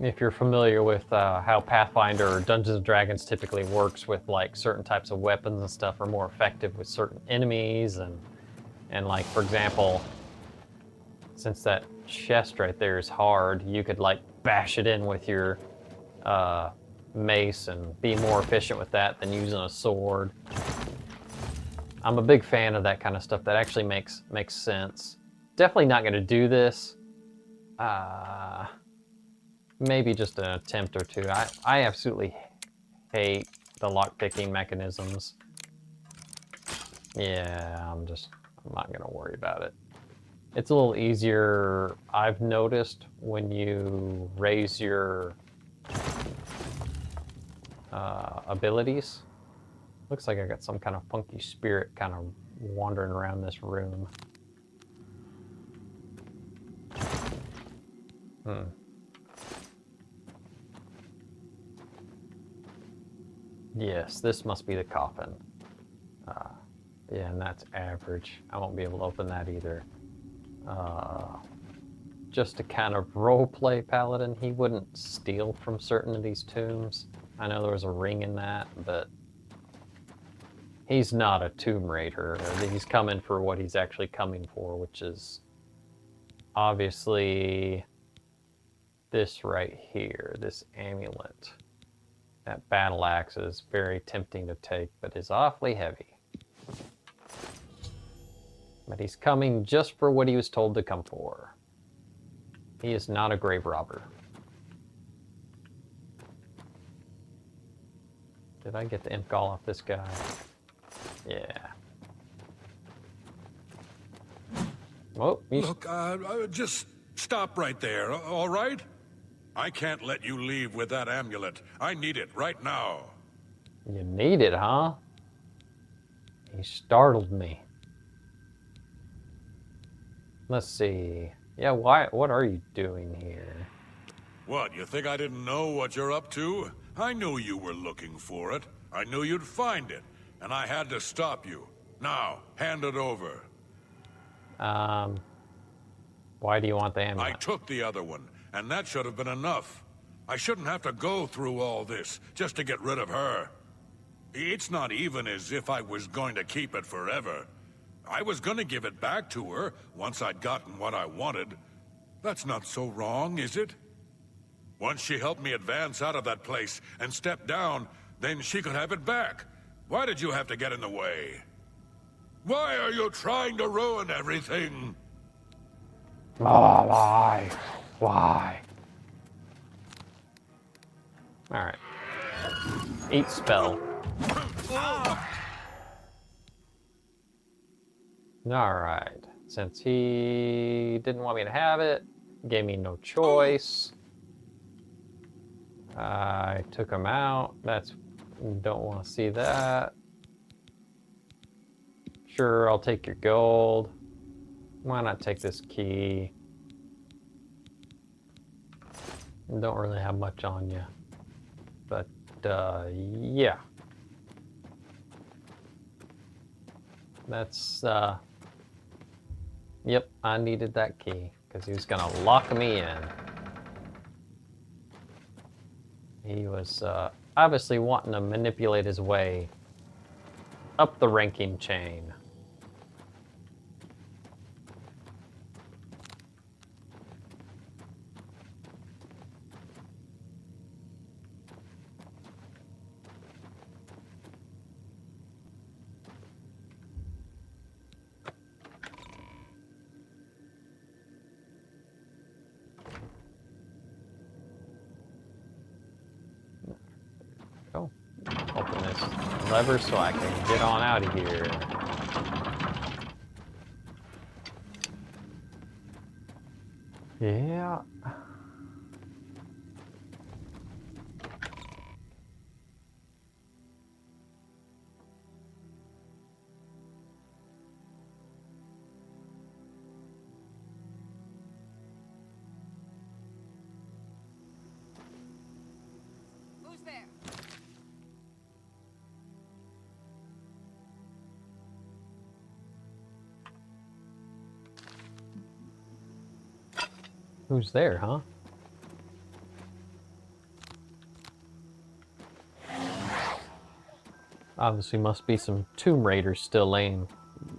If you're familiar with how Pathfinder or Dungeons & Dragons typically works with like certain types of weapons and stuff are more effective with certain enemies and like, for example, since that chest right there is hard, you could like bash it in with your mace and be more efficient with that than using a sword. I'm a big fan of that kind of stuff. That actually makes sense. Definitely not going to do this. Maybe just an attempt or two. I absolutely hate the lockpicking mechanisms. Yeah, I'm not gonna worry about it. It's a little easier, I've noticed, when you raise your abilities. Looks like I got some kind of funky spirit kind of wandering around this room. Yes, this must be the coffin. Yeah, and that's average. I won't be able to open that either. Just to kind of roleplay Paladin, he wouldn't steal from certain of these tombs. I know there was a ring in that, but he's not a tomb raider. He's coming for what he's actually coming for, which is obviously this right here, this amulet. That battle axe is very tempting to take, but is awfully heavy. But he's coming just for what he was told to come for. He is not a grave robber. Did I get the imp gall off this guy? Yeah. Oh, Look, just stop right there, all right? I can't let you leave with that amulet. I need it right now. You need it, huh? He startled me. Let's see. Yeah, what are you doing here? What, you think I didn't know what you're up to? I knew you were looking for it. I knew you'd find it, and I had to stop you. Now, hand it over. Why do you want the amulet? I took the other one, and that should have been enough. I shouldn't have to go through all this just to get rid of her. It's not even as if I was going to keep it forever. I was going to give it back to her once I'd gotten what I wanted. That's not so wrong, is it? Once she helped me advance out of that place and step down, then she could have it back. Why did you have to get in the way? Why are you trying to ruin everything? Oh, why? Why? Alright. Eat spell. Alright. Since he didn't want me to have it, gave me no choice. I took him out. Don't want to see that. Sure, I'll take your gold. Why not take this key? Don't really have much on you. But, yeah. That's, yep, I needed that key, because he was gonna lock me in. He was, obviously wanting to manipulate his way up the ranking chain. Go. Open this lever so I can get on out of here. Yeah. Who's there? Who's there, huh? Obviously must be some Tomb Raiders still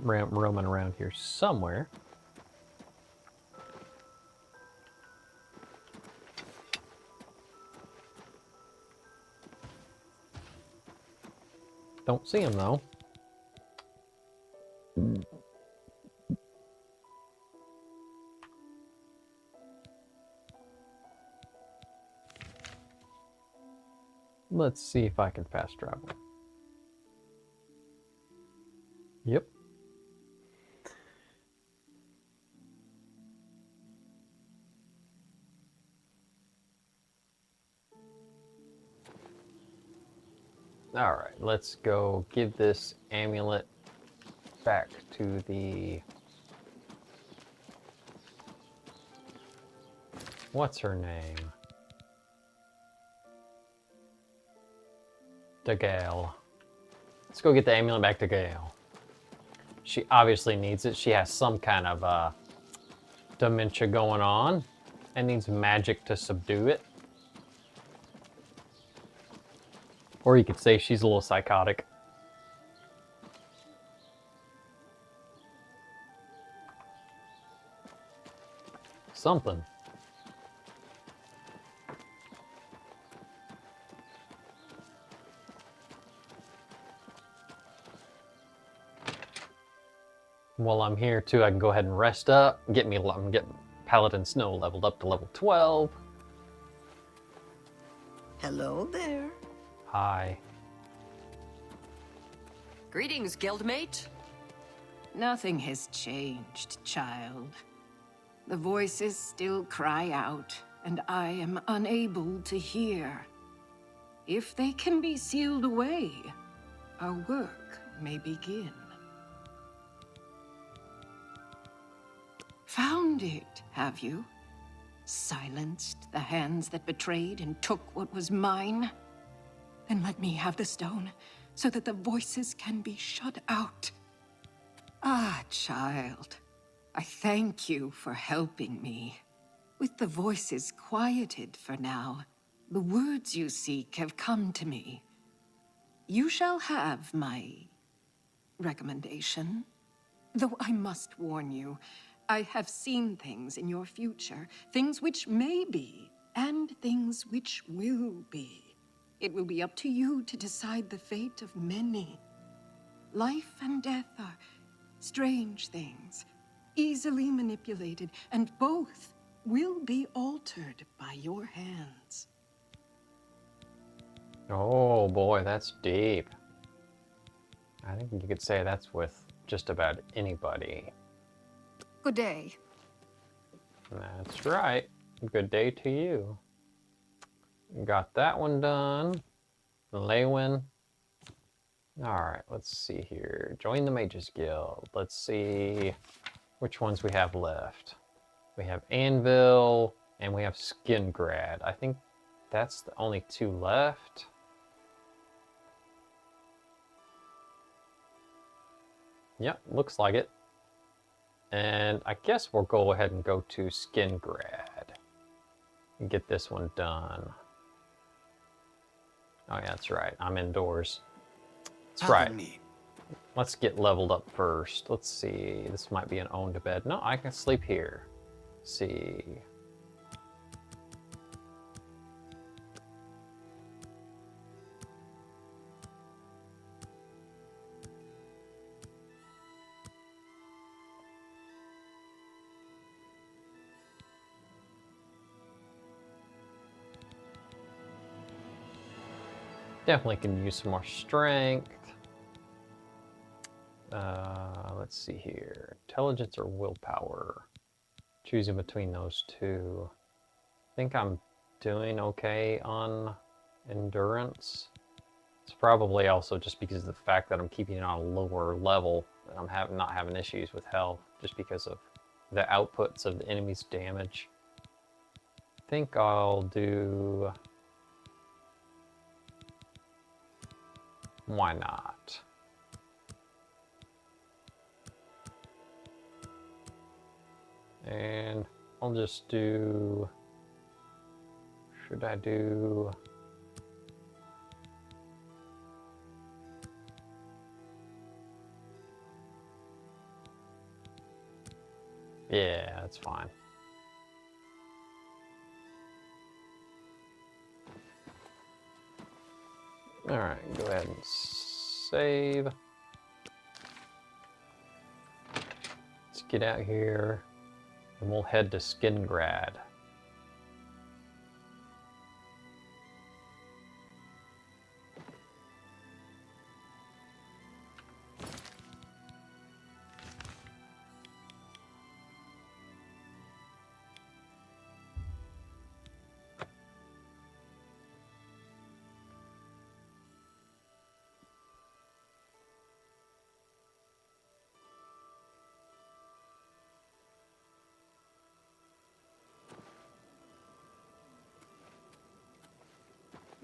roaming around here somewhere. Don't see him though. Let's see if I can fast travel. Yep. Alright, let's go give this amulet back to the... What's her name? To Gale. Let's go get the amulet back to Gale. She obviously needs it. She has some kind of dementia going on and needs magic to subdue it. Or you could say she's a little psychotic. Something. While I'm here too, I can go ahead and rest up. I'm getting Paladin Snow leveled up to level 12. Hello there. Hi. Greetings, guildmate. Nothing has changed, child. The voices still cry out, and I am unable to hear. If they can be sealed away, our work may begin. Found it, have you? Silenced the hands that betrayed and took what was mine? Then let me have the stone, so that the voices can be shut out. Ah, child, I thank you for helping me. With the voices quieted for now, the words you seek have come to me. You shall have my recommendation. Though I must warn you, I have seen things in your future, things which may be, and things which will be. It will be up to you to decide the fate of many. Life and death are strange things, easily manipulated, and both will be altered by your hands. Oh boy, that's deep. I think you could say that's with just about anybody. Good day. That's right. Good day to you. Got that one done. Leywin. Alright, let's see here. Join the Mages Guild. Let's see which ones we have left. We have Anvil, and we have Skingrad. I think that's the only two left. Yep, looks like it. And I guess we'll go ahead and go to Skingrad and get this one done. Oh yeah, that's right. I'm indoors. That's right. Let's get leveled up first. Let's see. This might be an own to bed. No, I can sleep here. Let's see. Definitely can use some more strength. Let's see here. Intelligence or willpower? Choosing between those two. I think I'm doing okay on endurance. It's probably also just because of the fact that I'm keeping it on a lower level. And I'm not having issues with health just because of the outputs of the enemy's damage. I think I'll do... Why not? And I'll just do... Should I do... Yeah, that's fine. All right, go ahead and save. Let's get out here and we'll head to Skingrad.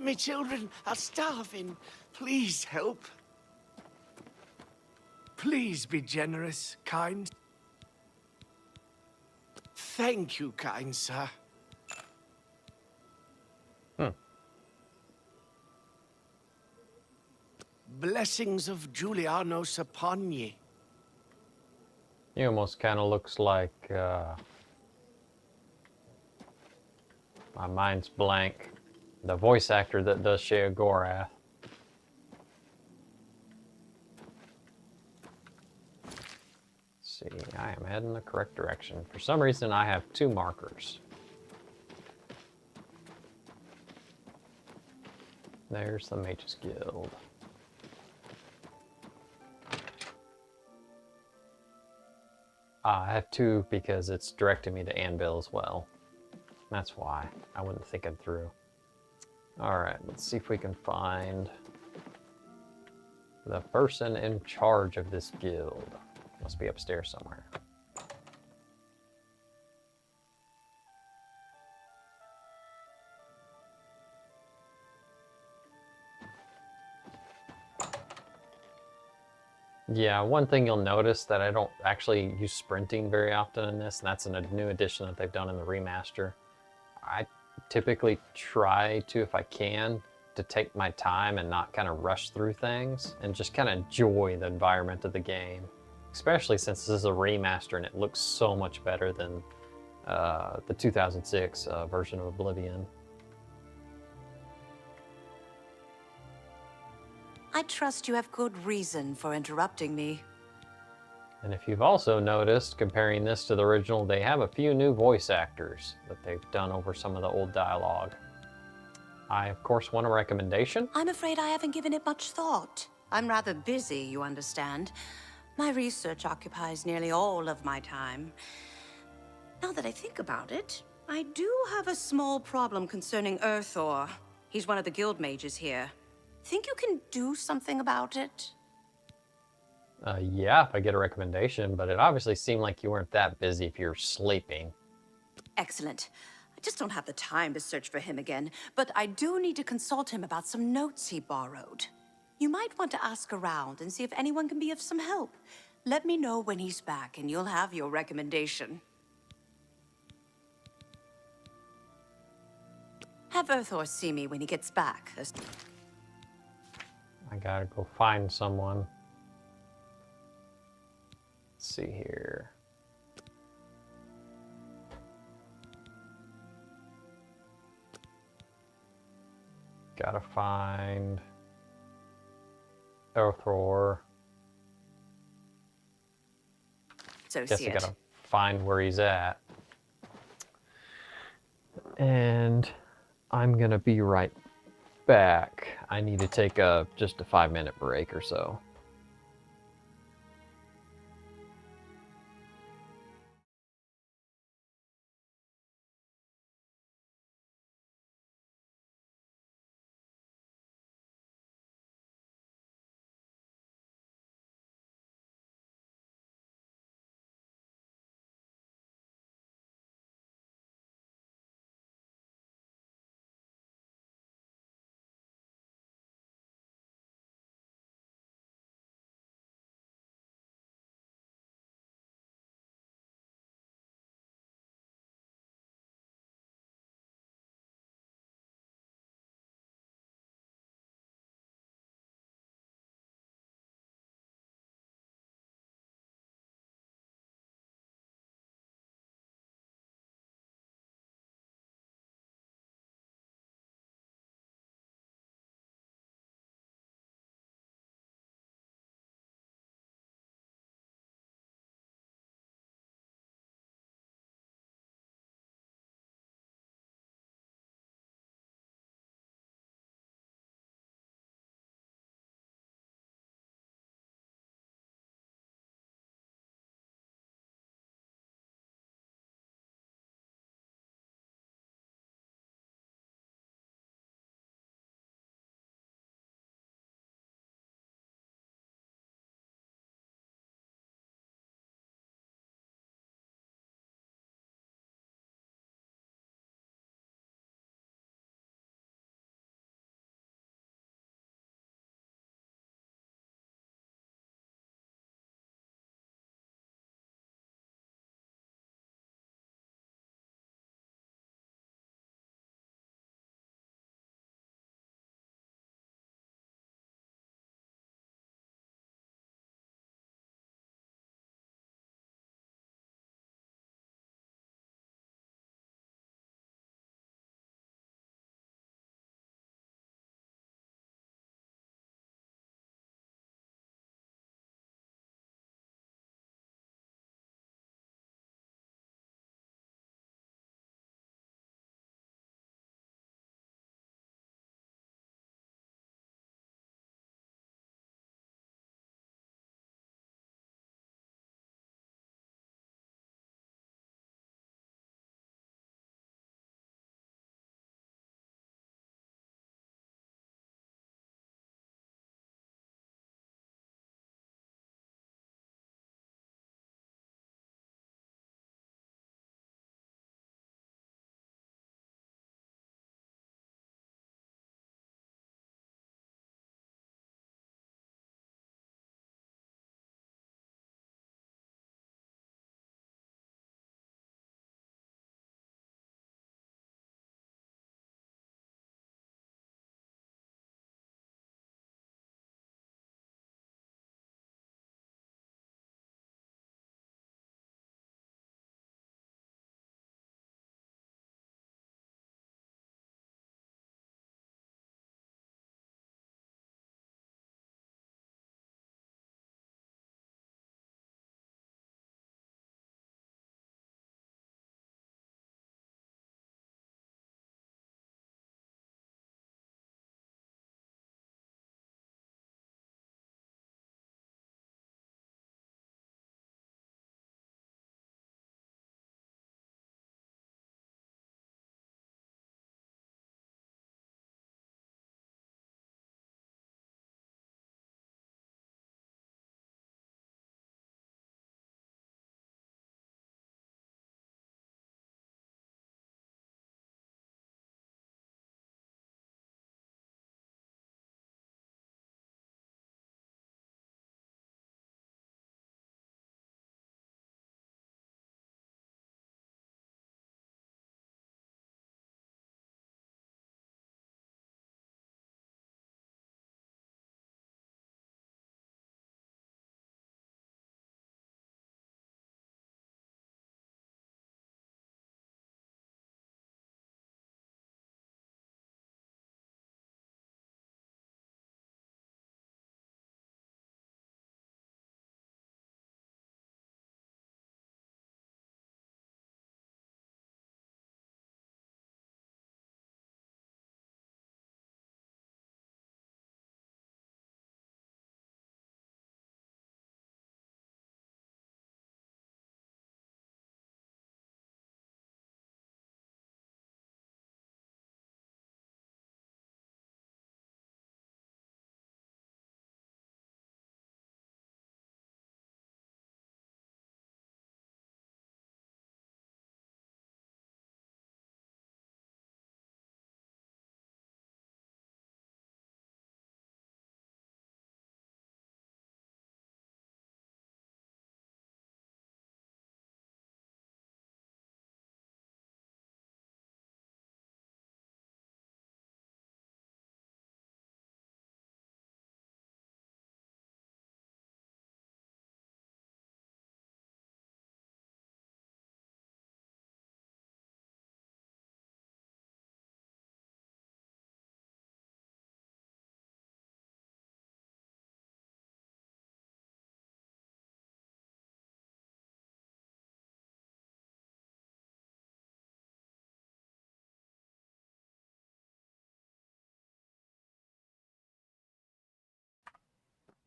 Me children are starving. Please help. Please be generous, kind. Thank you, kind sir. Blessings of Julianos upon ye. He almost kind of looks like, my mind's blank, the voice actor that does Sheogorath. See, I am heading the correct direction. For some reason, I have 2 markers. There's the Mages Guild. I have 2 because it's directing me to Anvil as well. That's why. I wasn't thinking through. Alright, let's see if we can find the person in charge of this guild. Must be upstairs somewhere. Yeah, one thing you'll notice that I don't actually use sprinting very often in this, and that's in a new addition that they've done in the remaster. I typically try to, if I can, to take my time and not kind of rush through things and just kind of enjoy the environment of the game. Especially since this is a remaster and it looks so much better than the 2006 version of Oblivion. I trust you have good reason for interrupting me. And if you've also noticed, comparing this to the original, they have a few new voice actors that they've done over some of the old dialogue. I, of course, want a recommendation. I'm afraid I haven't given it much thought. I'm rather busy, you understand. My research occupies nearly all of my time. Now that I think about it, I do have a small problem concerning Earthor. He's one of the guild mages here. Think you can do something about it? Yeah, if I get a recommendation, but it obviously seemed like you weren't that busy if you're sleeping. Excellent. I just don't have the time to search for him again, but I do need to consult him about some notes he borrowed. You might want to ask around and see if anyone can be of some help. Let me know when he's back and you'll have your recommendation. Have Earthor see me when he gets back. I gotta go find someone. Let's see here. Gotta find Earthor. Guess I gotta find where he's at. And I'm gonna be right back. I need to take just a 5-minute break or so.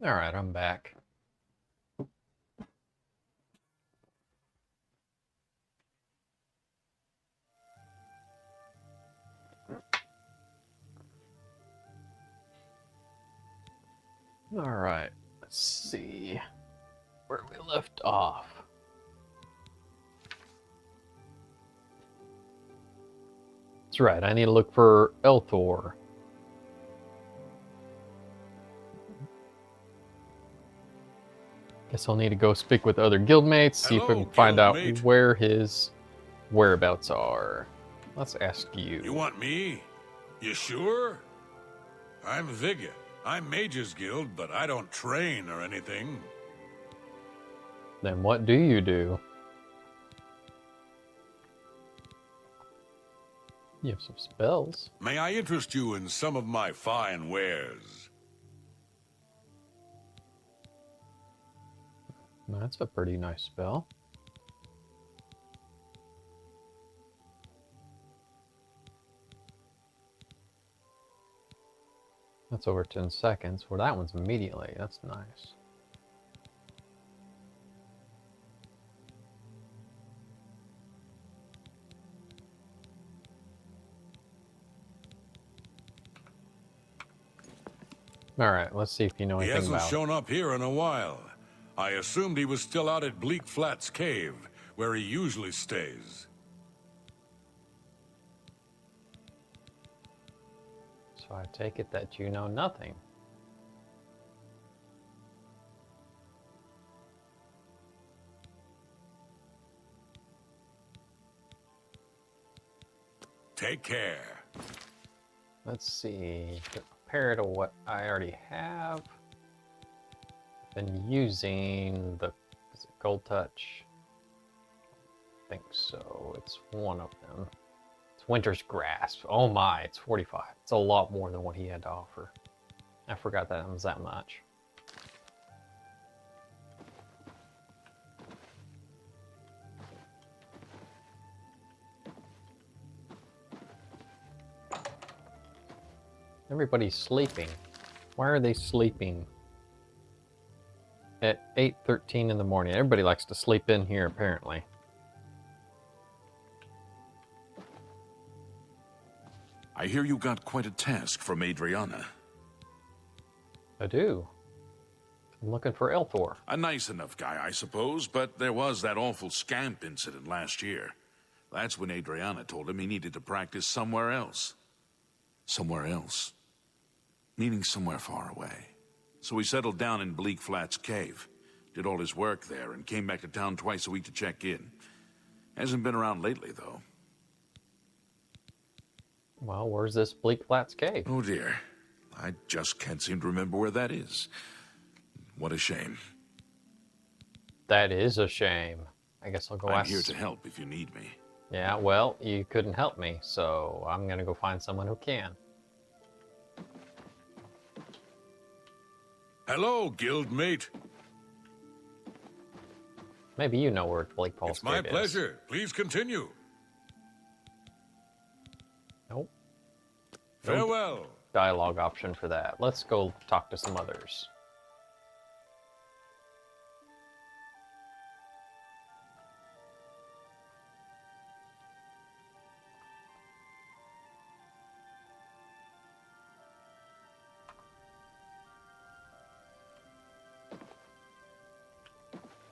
Alright, I'm back. Alright, let's see where we left off. That's right, I need to look for Elthor. Guess I'll need to go speak with other guildmates, see if I Hello, can find out guildmate. where his whereabouts are. Let's ask you. You want me? You sure? I'm Vigga. I'm Mage's Guild, but I don't train or anything. Then what do you do? You have some spells. May I interest you in some of my fine wares? That's a pretty nice spell. That's over 10 seconds. Well, that one's immediately. That's nice. Alright, let's see if you know He anything hasn't about shown up here in a while. I assumed he was still out at Bleak Flats Cave, where he usually stays. So I take it that you know nothing. Take care. Let's see. Compare to what I already have. Been using the is it Gold Touch? I think so. It's one of them. It's Winter's Grasp. Oh my, it's 45. It's a lot more than what he had to offer. I forgot that it was that much. Everybody's sleeping. Why are they sleeping at 8:13 in the morning? Everybody likes to sleep in here, apparently. I hear you got quite a task from Adriana. I do. I'm looking for Elthor. A nice enough guy, I suppose, but there was that awful scamp incident last year. That's when Adriana told him he needed to practice somewhere else. Somewhere else. Meaning somewhere far away. So he settled down in Bleak Flats Cave, did all his work there, and came back to town twice a week to check in. Hasn't been around lately, though. Well, where's this Bleak Flats Cave? Oh dear. I just can't seem to remember where that is. What a shame. That is a shame. I guess I'll go I'm ask. here to help if you need me. Yeah, well, you couldn't help me, so I'm gonna go find someone who can. Hello, guildmate. Maybe you know where Blake Paul's It's my Cave is. pleasure. Please continue. Nope. Farewell. Dialogue option for that. Let's go talk to some others.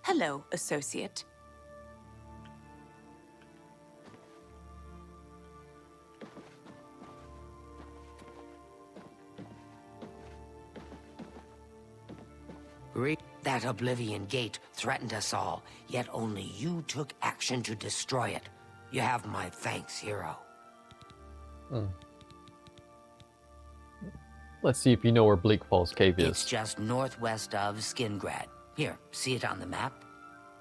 Hello, associate. That Oblivion gate threatened us all, yet only you took action to destroy it. You have my thanks, hero. Let's see if you know where Bleak Falls Cave It's is. just northwest of Skingrad. Here, see it on the map?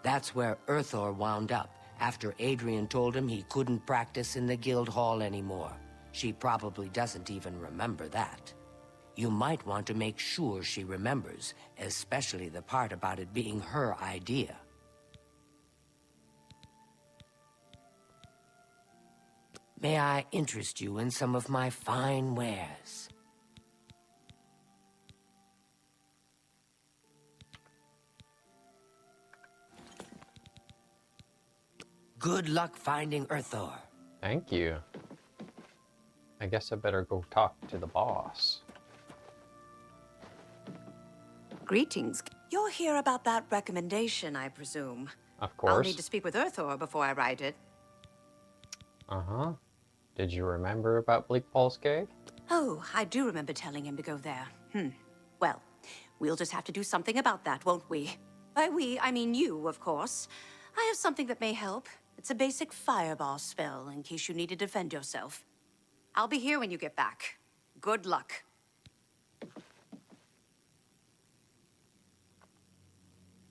That's where Erthor wound up, after Adrian told him he couldn't practice in the guild hall anymore. She probably doesn't even remember that. You might want to make sure she remembers, especially the part about it being her idea. May I interest you in some of my fine wares? Good luck finding Earthor. Thank you. I guess I better go talk to the boss. Greetings. You're here about that recommendation, I presume. Of I'll course. need to speak with Earthor before I write it. Uh-huh. Did you remember about Bleak Falls Cave? Oh, I do remember telling him to go there. Well, we'll just have to do something about that, won't we? By we, I mean you, of course. I have something that may help. It's a basic fireball spell, in case you need to defend yourself. I'll be here when you get back. Good luck.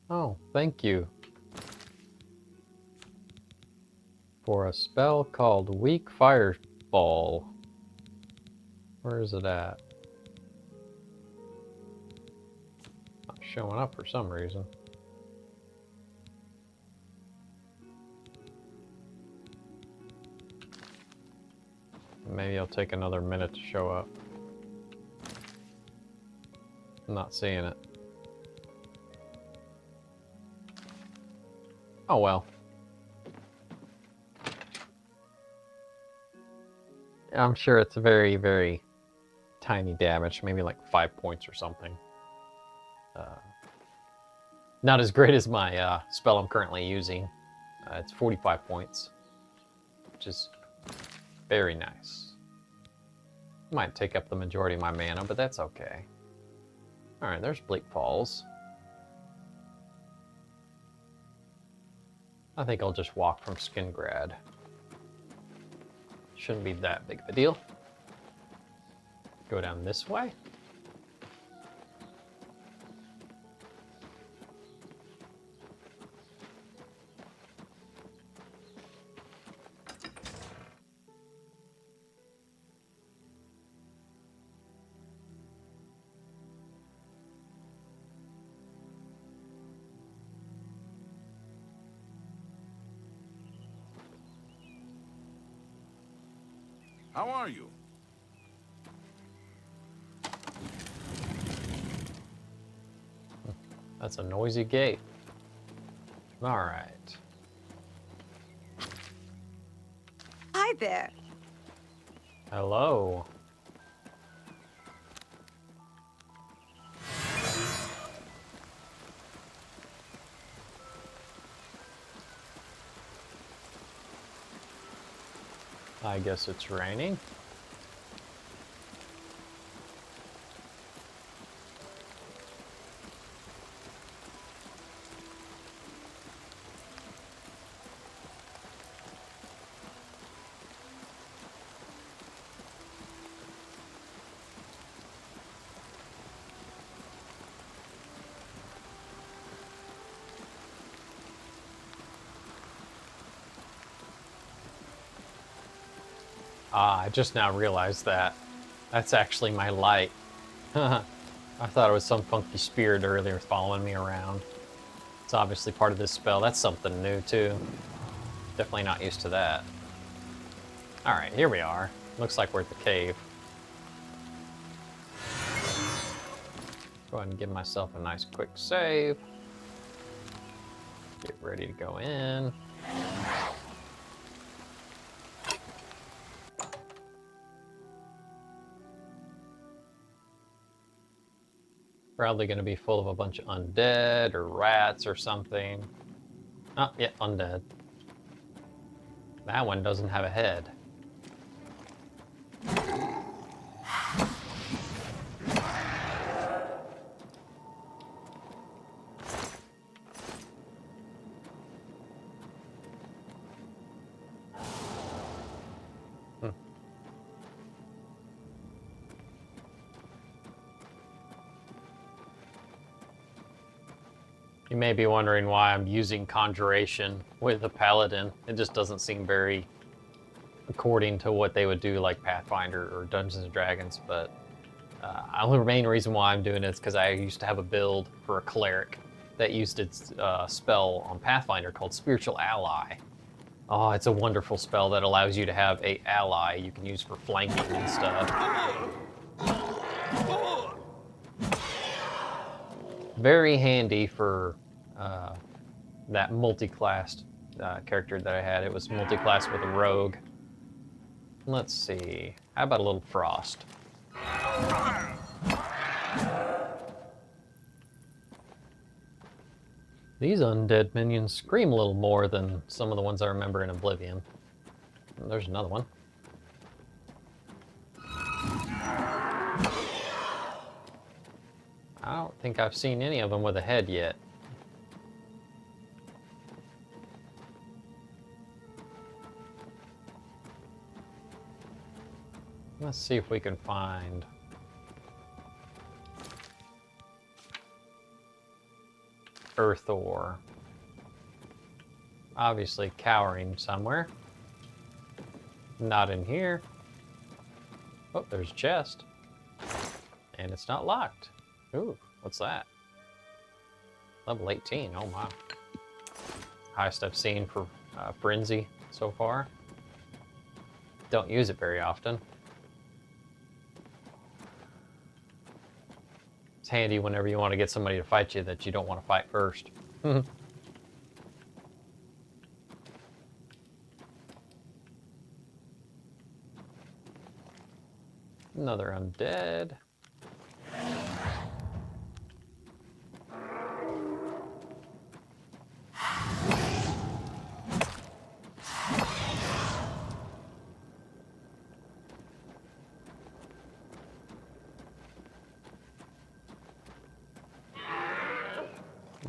Oh, thank you. For a spell called Weak Fireball. Where is it at? Not showing up for some reason. Maybe it'll take another minute to show up. I'm not seeing it. Oh well. I'm sure it's very, very tiny damage, maybe like 5 points or something. Not as great as my spell I'm currently using. It's 45 points, which is very nice. Might take up the majority of my mana, but that's okay. Alright, there's Bleak Falls. I think I'll just walk from Skingrad. Shouldn't be that big of a deal. Go down this way. How are you? That's a noisy gate. All right. Hi there. Hello. I guess it's raining. Ah, I just now realized that. That's actually my light. I thought it was some funky spirit earlier following me around. It's obviously part of this spell. That's something new, too. Definitely not used to that. Alright, here we are. Looks like we're at the cave. Go ahead and give myself a nice quick save. Get ready to go in. Probably going to be full of a bunch of undead or rats or something. Oh, yeah, undead. That one doesn't have a head. You may be wondering why I'm using Conjuration with a Paladin. It just doesn't seem very according to what they would do like Pathfinder or Dungeons & Dragons, but the main reason why I'm doing it is because I used to have a build for a Cleric that used its spell on Pathfinder called Spiritual Ally. Oh, it's a wonderful spell that allows you to have an ally you can use for flanking and stuff. Very handy for that multi-classed character that I had. It was multi-class with a rogue. Let's see. How about a little frost? These undead minions scream a little more than some of the ones I remember in Oblivion. And there's another one. I don't think I've seen any of them with a head yet. Let's see if we can find earth ore. Obviously cowering somewhere. Not in here. Oh, there's a chest. And it's not locked. Ooh, what's that? Level 18, oh my. Highest I've seen for Frenzy so far. Don't use it very often. It's handy whenever you want to get somebody to fight you that you don't want to fight first. Another undead.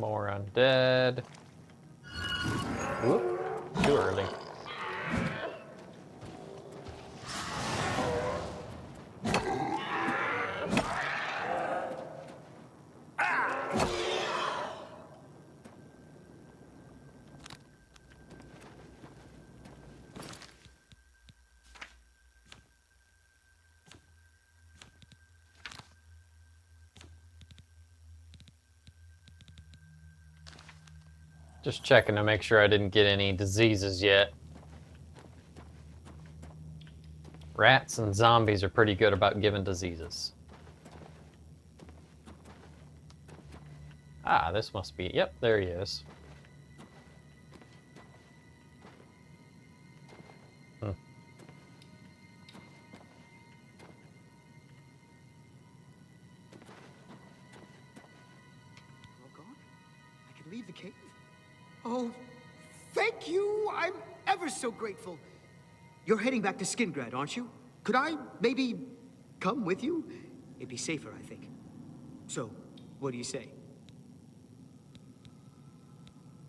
More undead. Whoop, too early. Just checking to make sure I didn't get any diseases yet. Rats and zombies are pretty good about giving diseases. Ah, this must be... Yep, there he is. All gone? I can leave the cave? Oh, thank you! I'm ever so grateful. You're heading back to Skingrad, aren't you? Could I maybe come with you? It'd be safer, I think. So, what do you say?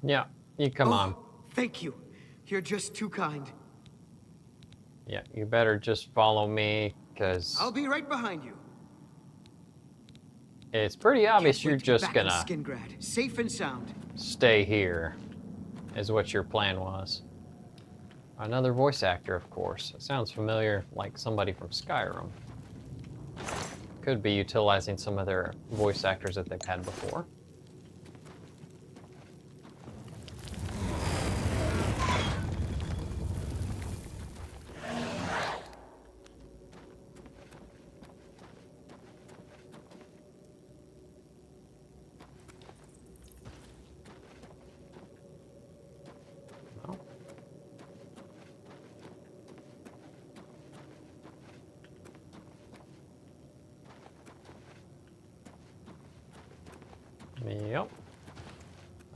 Yeah, you come on. Thank you. You're just too kind. Yeah, you better just follow me, because I'll be right behind you. it's pretty obvious Can't you're wait to be just back in gonna Skingrad, safe and sound. stay here, is what your plan was. Another voice actor, of course. It sounds familiar, like somebody from Skyrim. Could be utilizing some of their voice actors that they've had before. Yep.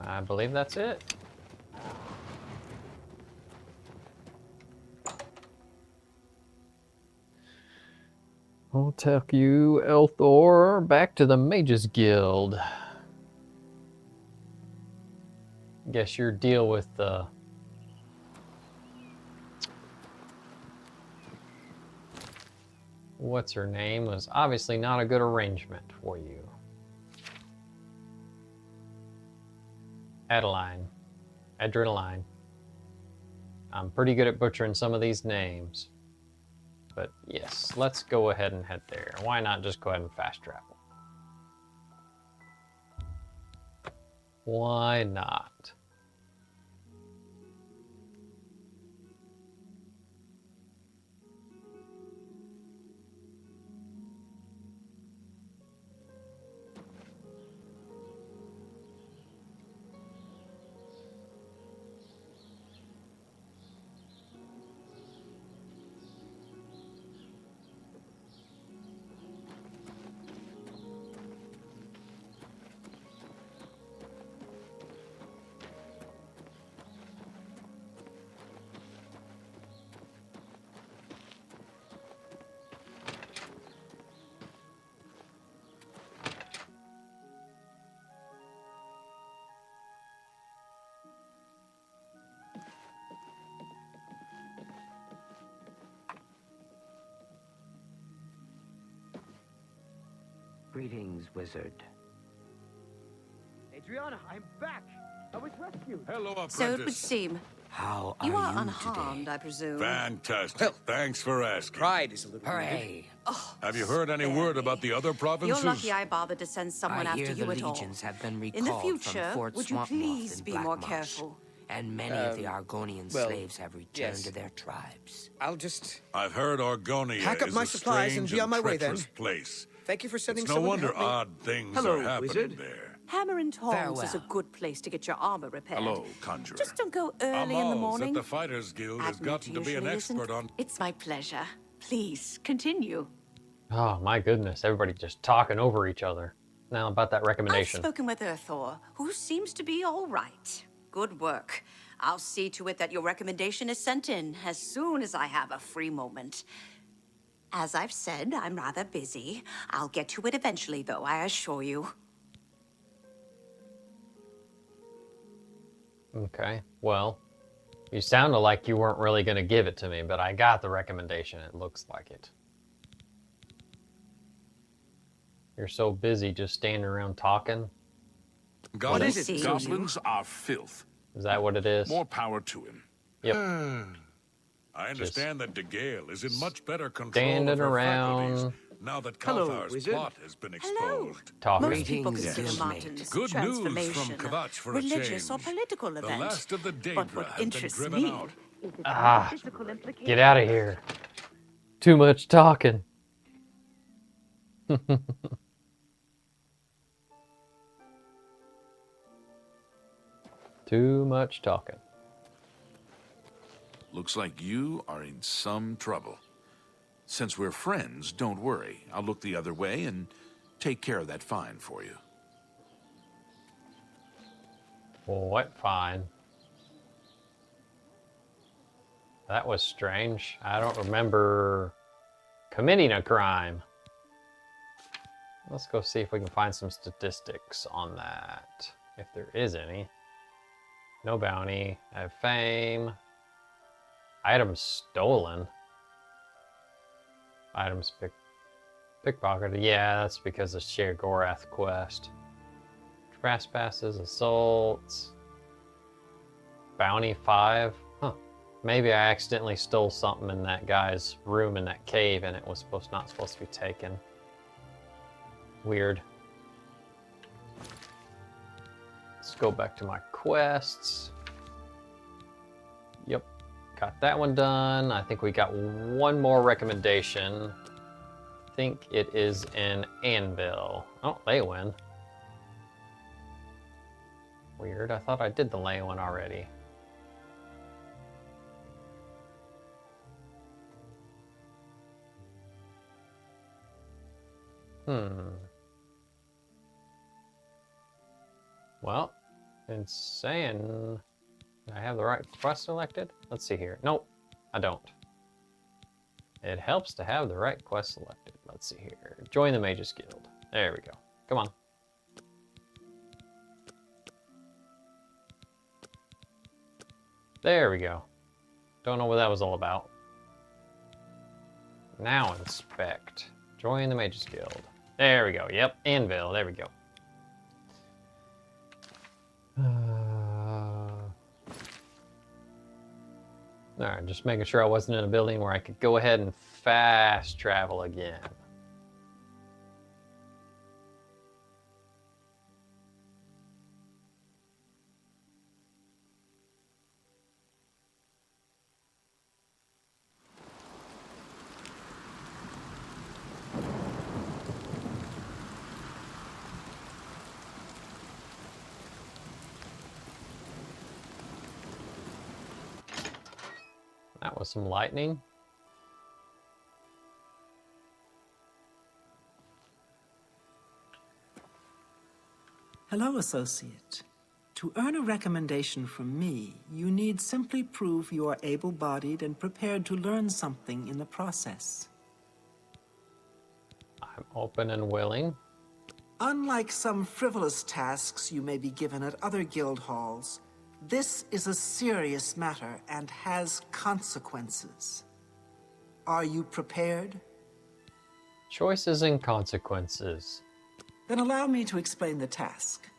I believe that's it. I'll take you, Elthor, back to the Mages Guild. Guess your deal with the... what's her name was obviously not a good arrangement for you. Adeline. Adrenaline. I'm pretty good at butchering some of these names. But yes, let's go ahead and head there. Why not just go ahead and fast travel? Why not? Greetings, wizard. Adriana, I'm back. I was rescued. Hello, apprentice. So it would seem. How are You are you unharmed, today? I presume. Fantastic. Well, Thanks for asking. Pride is a little wounded. Hooray! Have you heard any word about the other provinces? You're lucky I bothered to send someone I after hear you the at all. legions have been In the recalled future, from Fort would you Swampmoth please in be Black more Marsh, careful? and many of the Argonian well, slaves have returned yes. to their tribes. I'll just I've heard Argonia pack up is my a supplies and strange be on my way then. treacherous place. thank you for sending It's no someone to wonder help me. odd things Hello, are happening wizard. there. Hammer and Tongs is a Farewell. good place to get your armor repaired. Hello, conjurer. Just don't go early in the Amal's morning. at the Fighters Guild has Admit gotten to be an usually expert isn't. on... It's my pleasure. Please, continue. Oh my goodness, everybody just talking over each other. Now about that I've recommendation. spoken with Earthor, who seems to be all right. Good work. I'll see to it that your recommendation is sent in as soon as I have a free moment. As I've said, I'm rather busy. I'll get to it eventually, though, I assure you. Okay, well, you sounded like you weren't really going to give it to me, but I got the recommendation. It looks like it. You're so busy just standing around talking. Got What it? is it? Goblins are filth. Is that what it is? More power to him. Yep. I understand that DeGale is in much better control standing of her around. faculties now that Hello, Kalthar's wizard. plot has been Hello. exposed. Talking. Most people Greetings, consider yes, Martin's mate. Good news from transformation Kvatch for a religious or change. political The event. last of the But Daedra what have been interests driven me out. is its Ah, physical implications. get out of here. Too much talking. Too much talking. Looks like you are in some trouble. Since we're friends, don't worry. I'll look the other way and take care of that fine for you. What fine? That was strange. I don't remember committing a crime. Let's go see if we can find some statistics on that, if there is any. No bounty. I have fame. Items stolen. Items pickpocketed. Yeah, that's because of Share Gorath quest. Trespasses, assaults. Bounty 5. Huh. Maybe I accidentally stole something in that guy's room in that cave and it was not supposed to be taken. Weird. Let's go back to my quests. Yep, got that one done. I think we got one more recommendation. I think it is in Anvil. Oh, they win. Weird, I thought I did the lay one already. Well, it's saying I have the right quest selected. Let's see here. Nope, I don't. It helps to have the right quest selected. Let's see here. Join the Mages Guild. There we go. Come on. There we go. Don't know what that was all about. Now inspect. Join the Mages Guild. There we go. Yep, Anvil. There we go. Alright, just making sure I wasn't in a building where I could go ahead and fast travel again. That was some lightning. Hello, associate. To earn a recommendation from me, you need simply prove you are able-bodied and prepared to learn something in the process. I'm open and willing. Unlike some frivolous tasks you may be given at other guild halls, this is a serious matter and has consequences. Are you prepared? Choices and consequences. Then allow me to explain the task.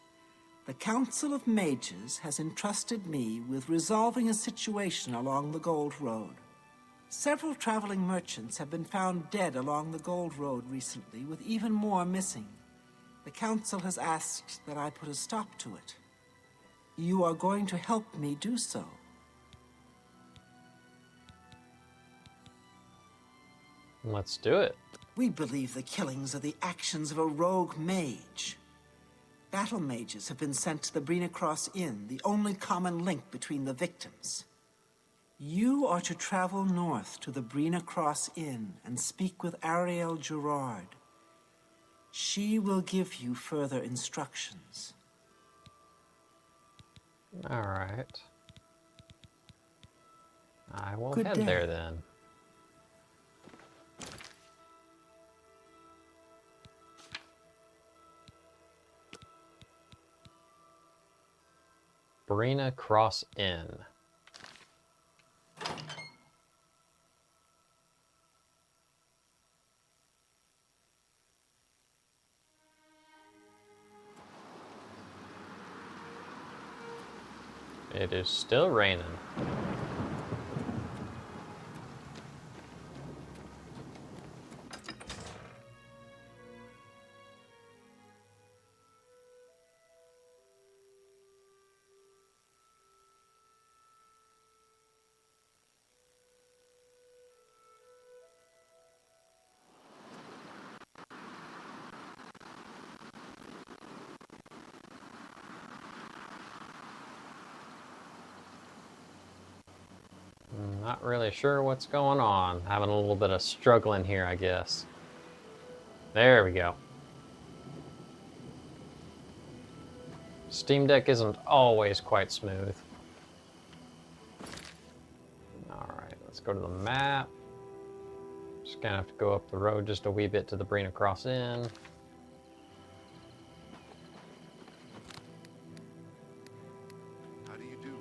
The Council of Mages has entrusted me with resolving a situation along the Gold Road. Several traveling merchants have been found dead along the Gold Road recently, with even more missing. The Council has asked that I put a stop to it. You are going to help me do so. Let's do it. We believe the killings are the actions of a rogue mage. Battle mages have been sent to the Brina Cross Inn, the only common link between the victims. You are to travel north to the Brina Cross Inn and speak with Ariel Gerard. She will give you further instructions. All right. I will Good head day. there then. Brina Cross Inn. It is still raining. Not really sure what's going on. Having a little bit of struggling here, I guess. There we go. Steam Deck isn't always quite smooth. Alright, let's go to the map. Just gonna have to go up the road just a wee bit to the Brina Cross Inn. How do you do?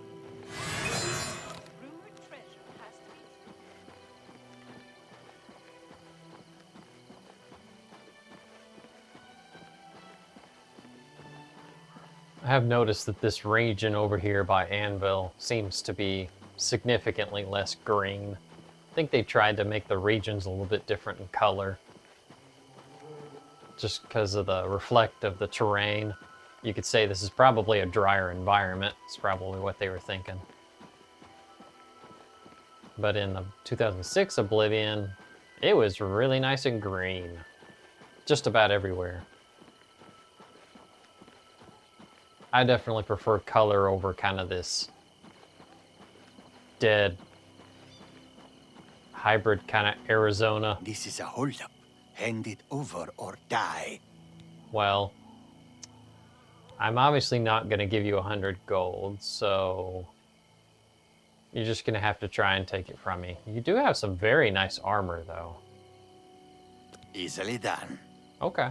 I have noticed that this region over here by Anvil seems to be significantly less green. I think they tried to make the regions a little bit different in color. Just because of the reflect of the terrain. You could say this is probably a drier environment. It's probably what they were thinking. But in the 2006 Oblivion, it was really nice and green. Just about everywhere. I definitely prefer color over kind of this dead hybrid kind of Arizona. This is a holdup. Hand it over or die. Well, I'm obviously not going to give you 100 gold, so you're just going to have to try and take it from me. You do have some very nice armor, though. Easily done. Okay.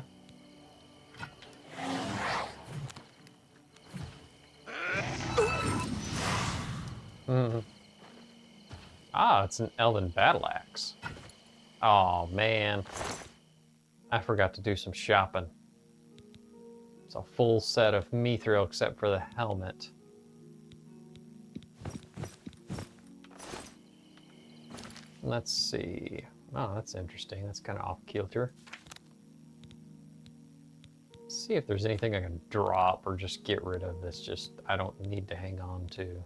Ah, it's an elven battle axe. Oh man, I forgot to do some shopping. It's a full set of mithril except for the helmet. Let's see. Oh, that's interesting. That's kind of off kilter. Let's see if there's anything I can drop or just get rid of that's just I don't need to hang on to.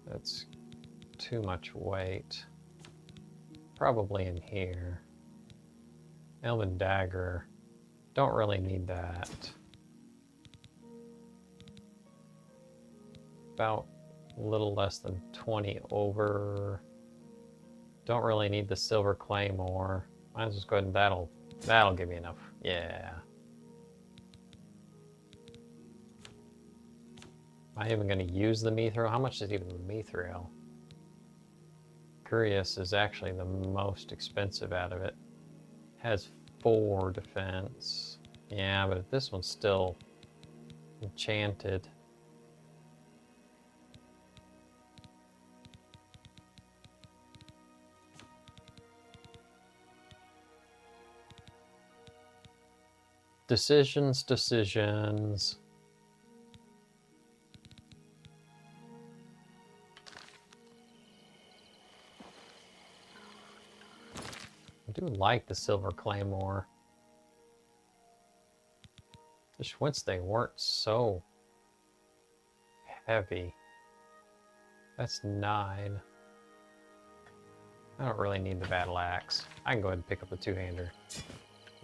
That's too much weight. Probably in here. Elven dagger. Don't really need that. About a little less than 20 over. Don't really need the silver claymore. Might as well go ahead and that'll give me enough. Yeah. Am I even going to use the mithril? How much is even the mithril? Curious is actually the most expensive out of it. Has 4 defense. Yeah, but this one's still enchanted. Decisions, decisions. I do like the silver claymore. Just wish they weren't so heavy. That's 9. I don't really need the battle axe. I can go ahead and pick up the two-hander.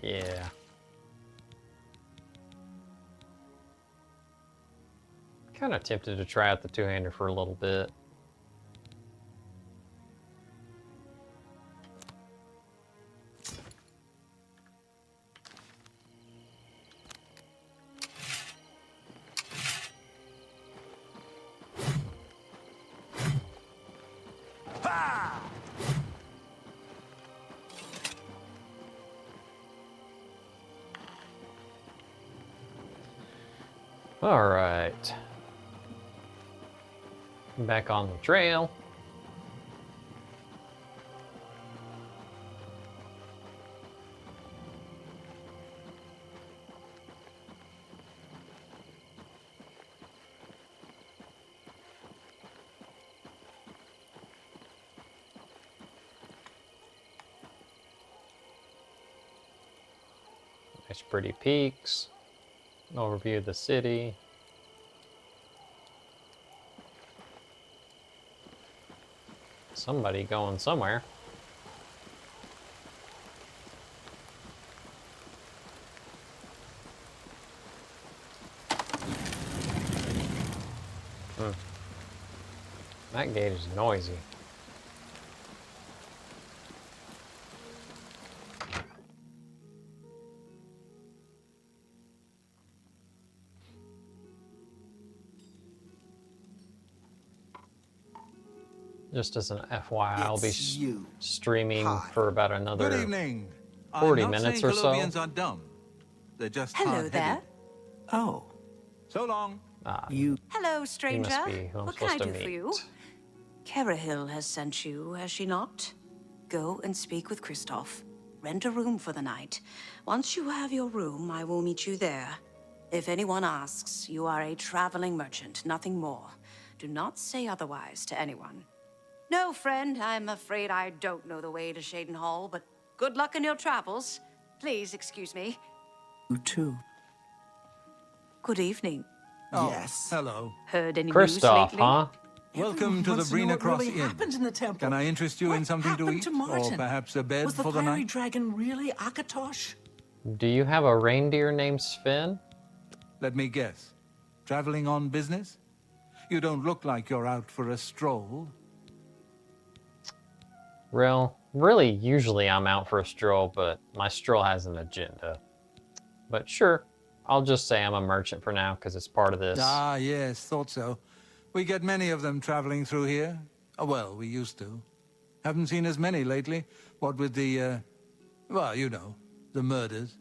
Yeah. Kind of tempted to try out the two-hander for a little bit. All right. Back on the trail. Nice pretty peaks. An overview of the city. Somebody going somewhere. That gate is noisy. Just as an FYI, I'll be streaming for about another 40 minutes or so. Are dumb. They're just Hello there. Oh. So long. Hello, stranger. Be who I'm What can I supposed do to for you? meet. Carahill has sent you, has she not? Go and speak with Kristoff. Rent a room for the night. Once you have your room, I will meet you there. If anyone asks, you are a traveling merchant, nothing more. Do not say otherwise to anyone. No, friend, I'm afraid I don't know the way to Shaden Hall, but good luck in your travels. Please excuse me. You too. Good evening. Yes. Hello. Heard any news Kristoff, lately? huh? Welcome to the Wants to know Brina what Cross really Inn. happened in the temple. Can I interest you in What something to happened eat? to Martin? Or perhaps a bed Was the for the prairie night? dragon really Akatosh? Do you have a reindeer named Sven? Let me guess. Traveling on business? You don't look like you're out for a stroll. Really, usually I'm out for a stroll, but my stroll has an agenda. But sure, I'll just say I'm a merchant for now, because it's part of this. Ah, yes, thought so. We get many of them traveling through here. Oh, well, we used to. Haven't seen as many lately. What with the, well, you know, the murders.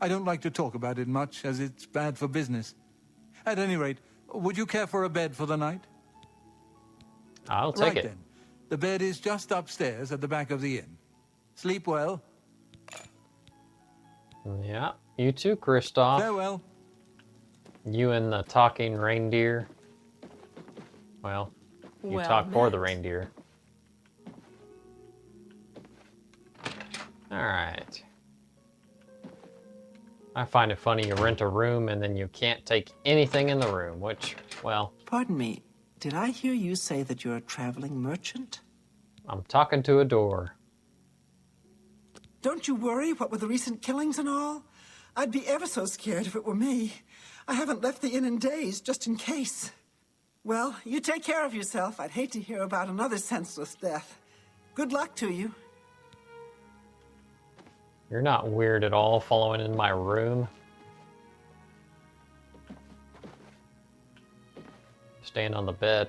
I don't like to talk about it much, as it's bad for business. At any rate, would you care for a bed for the night? I'll take it. Then. The bed is just upstairs at the back of the inn. Sleep well. Yeah, you too, Kristoff. Farewell. You and the talking reindeer. Well, you Well talk for the met. reindeer. Alright. I find it funny you rent a room and then you can't take anything in the room, which, well... Pardon me, did I hear you say that you're a traveling merchant? I'm talking to a door. Don't you worry, what with the recent killings and all? I'd be ever so scared if it were me. I haven't left the inn in days, just in case. Well, you take care of yourself. I'd hate to hear about another senseless death. Good luck to you. You're not weird at all following in my room. Staying on the bed.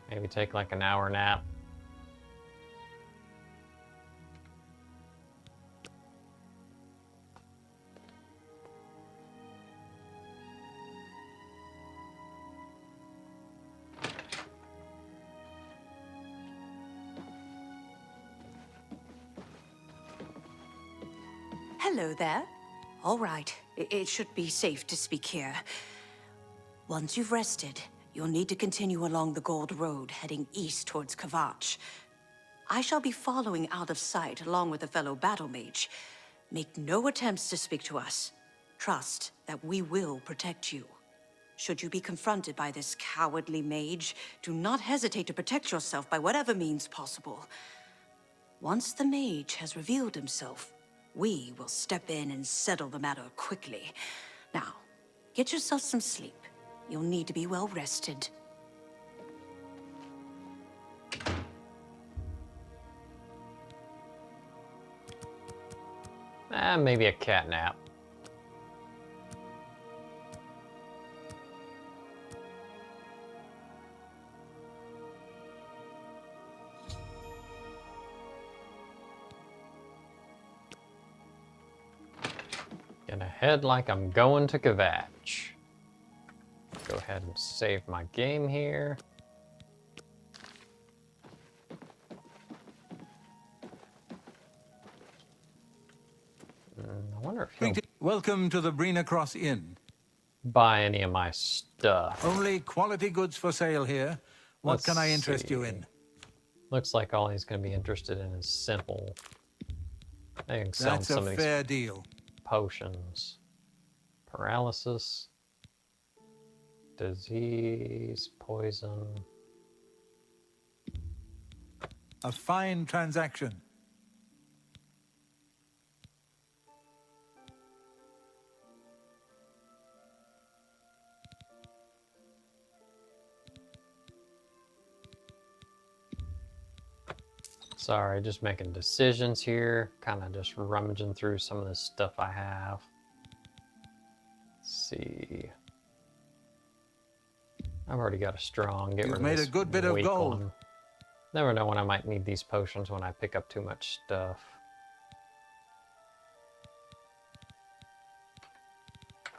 Maybe take like an hour nap. Hello there. All right, it should be safe to speak here. Once you've rested, you'll need to continue along the Gold Road, heading east towards Kvatch. I shall be following out of sight along with a fellow battle mage. Make no attempts to speak to us. Trust that we will protect you. Should you be confronted by this cowardly mage, do not hesitate to protect yourself by whatever means possible. Once the mage has revealed himself, we will step in and settle the matter quickly. Now, get yourself some sleep. You'll need to be well rested. Maybe a cat nap. Gonna head like I'm going to Kvatch. Go ahead and save my game here. I wonder if he'll Welcome to the Brina Cross Inn. buy any of my stuff. Only quality goods for sale here. What Let's can I interest see. you in? Looks like all he's going to be interested in is simple. I can sell him That's some a of these fair deal. potions. Paralysis. Disease. Poison. A fine transaction. Sorry, just making decisions here. Kind of just rummaging through some of this stuff I have. Let's see. I've already got a strong. Get You've rid of made this a good bit of weak gold. one. Never know when I might need these potions when I pick up too much stuff.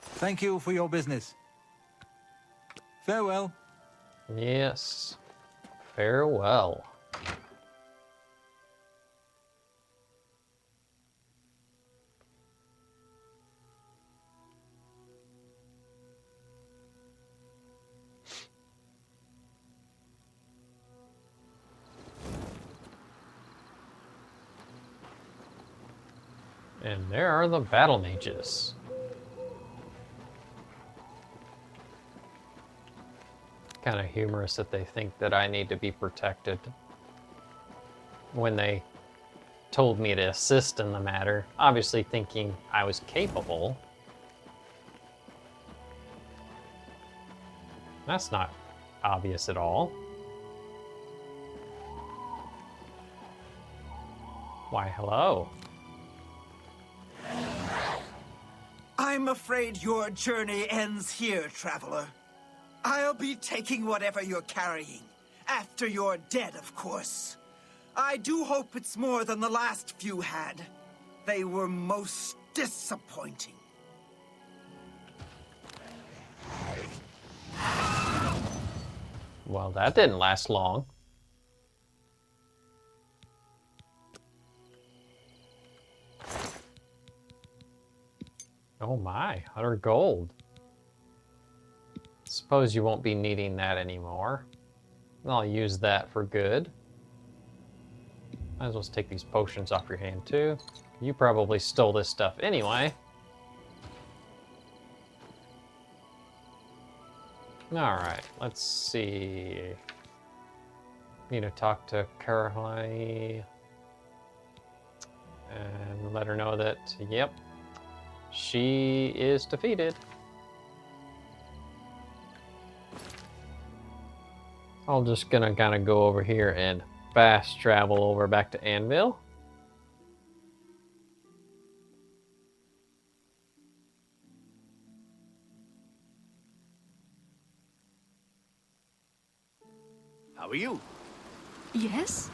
Thank you for your business. Farewell. Yes. Farewell. And there are the battle mages. Kind of humorous that they think that I need to be protected when they told me to assist in the matter, obviously thinking I was capable. That's not obvious at all. Why, hello. I'm afraid your journey ends here, traveler. I'll be taking whatever you're carrying. After you're dead, of course. I do hope it's more than the last few had. They were most disappointing. Well, that didn't last long. Oh my, 100 gold. Suppose you won't be needing that anymore. I'll use that for good. Might as well take these potions off your hand too. You probably stole this stuff anyway. Alright, let's see. Need to talk to Caroline and let her know that, yep, she is defeated. I'm just gonna kind of go over here and fast travel over back to Anvil. How are you? Yes?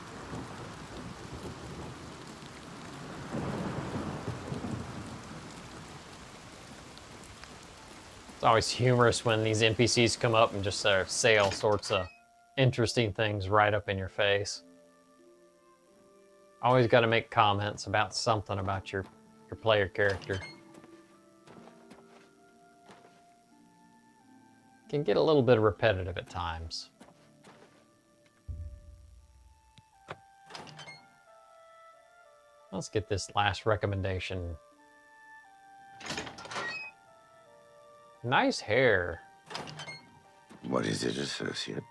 It's always humorous when these NPCs come up and just say all sorts of interesting things right up in your face. Always got to make comments about something about your your player character. Can get a little bit repetitive at times. Let's get this last recommendation. Nice hair. What is it, associate?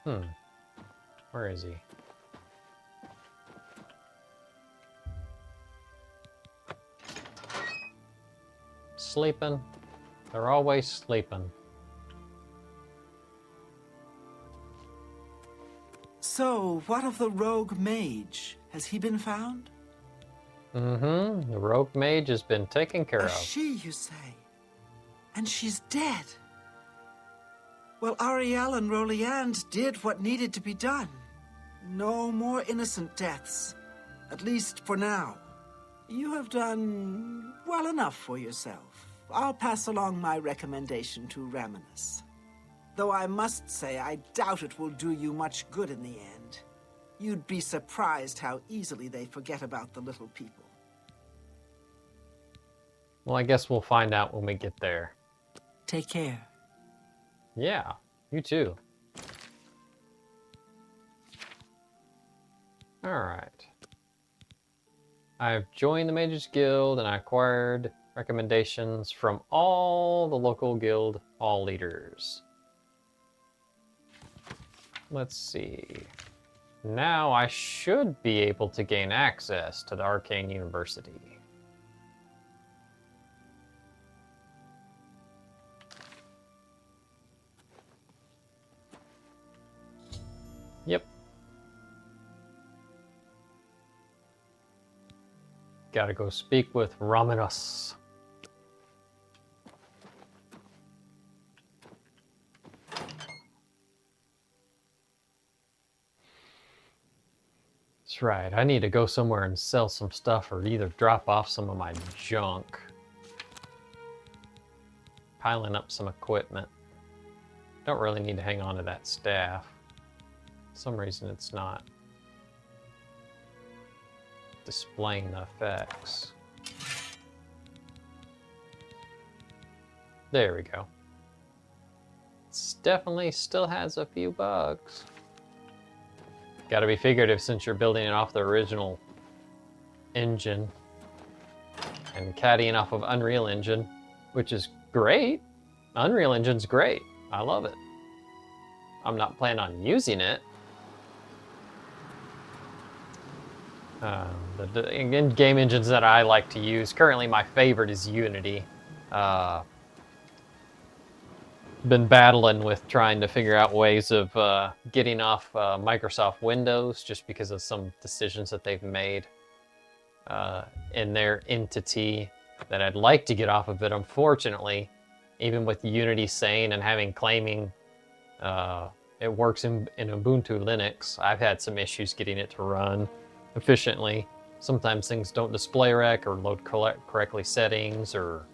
Where is he? Sleeping. They're always sleeping. So, what of the rogue mage? Has he been found? Mm-hmm. The rogue mage has been taken care of. She, you say? And she's dead. Well, Ariel and Roliand did what needed to be done. No more innocent deaths. At least for now. You have done well enough for yourself. I'll pass along my recommendation to Raminus. Though I must say, I doubt it will do you much good in the end. You'd be surprised how easily they forget about the little people. Well, I guess we'll find out when we get there. Take care. Yeah, you too. Alright. I've joined the Mages Guild and I acquired recommendations from all the local guild hall leaders. Let's see. Now I should be able to gain access to the Arcane University. Yep. Gotta go speak with Raminus. That's right, I need to go somewhere and sell some stuff or either drop off some of my junk. Piling up some equipment. Don't really need to hang on to that staff. For some reason it's not displaying the effects. There we go. It's definitely still has a few bugs. Gotta be figurative since you're building it off the original engine and caddying off of Unreal Engine, which is great. Unreal Engine's great. I love it. I'm not planning on using it. The game engines that I like to use, currently my favorite is Unity. Been battling with trying to figure out ways of getting off Microsoft Windows just because of some decisions that they've made in their entity that I'd like to get off of it. Unfortunately, even with Unity saying and claiming it works in Ubuntu Linux, I've had some issues getting it to run efficiently. Sometimes things don't display rec or load correctly settings or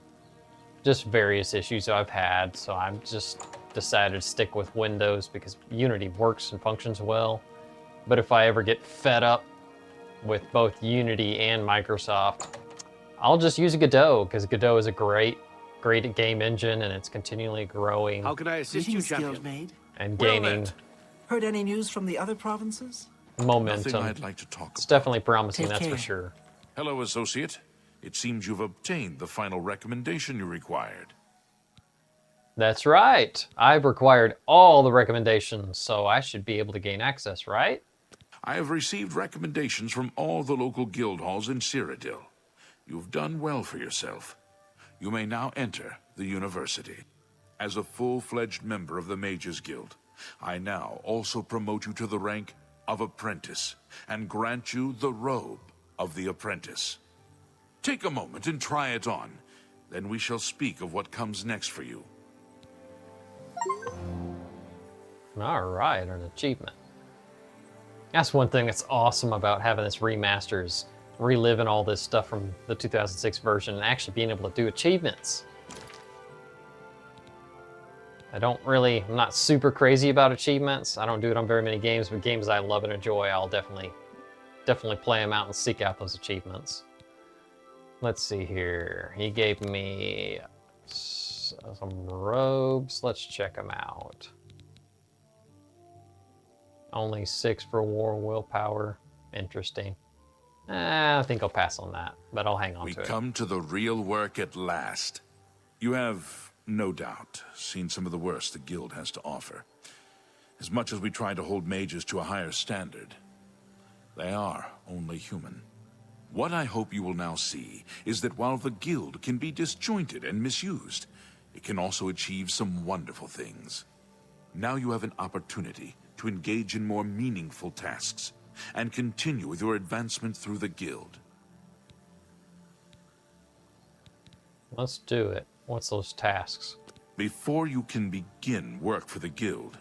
just various issues I've had. So I've just decided to stick with Windows because Unity works and functions well. But if I ever get fed up with both Unity and Microsoft, I'll just use Godot because Godot is a great game engine and it's continually growing. How can I assist you, champion? Guildmate. And gaining Heard any news from the other provinces? momentum. Nothing I'd like to talk It's about. definitely promising, Take that's for care. sure. Hello, associate. It seems you've obtained the final recommendation you required. That's right. I've required all the recommendations, so I should be able to gain access, right? I have received recommendations from all the local guild halls in Cyrodiil. You've done well for yourself. You may now enter the university. As a full-fledged member of the Mages Guild, I now also promote you to the rank of apprentice and grant you the robe of the apprentice. Take a moment and try it on. Then we shall speak of what comes next for you. All right, an achievement. That's one thing that's awesome about having this remaster is reliving all this stuff from the 2006 version and actually being able to do achievements. I'm not super crazy about achievements. I don't do it on very many games, but games I love and enjoy, I'll definitely play them out and seek out those achievements. Let's see here. He gave me some robes. Let's check them out. Only 6 for war willpower. Interesting. I think I'll pass on that, but I'll hang on to it. We come to the real work at last. You have, no doubt, seen some of the worst the Guild has to offer. As much as we try to hold mages to a higher standard, they are only human. What I hope you will now see is that while the Guild can be disjointed and misused, it can also achieve some wonderful things. Now you have an opportunity to engage in more meaningful tasks and continue with your advancement through the Guild. Let's do it. What's those tasks? Before you can begin work for the Guild,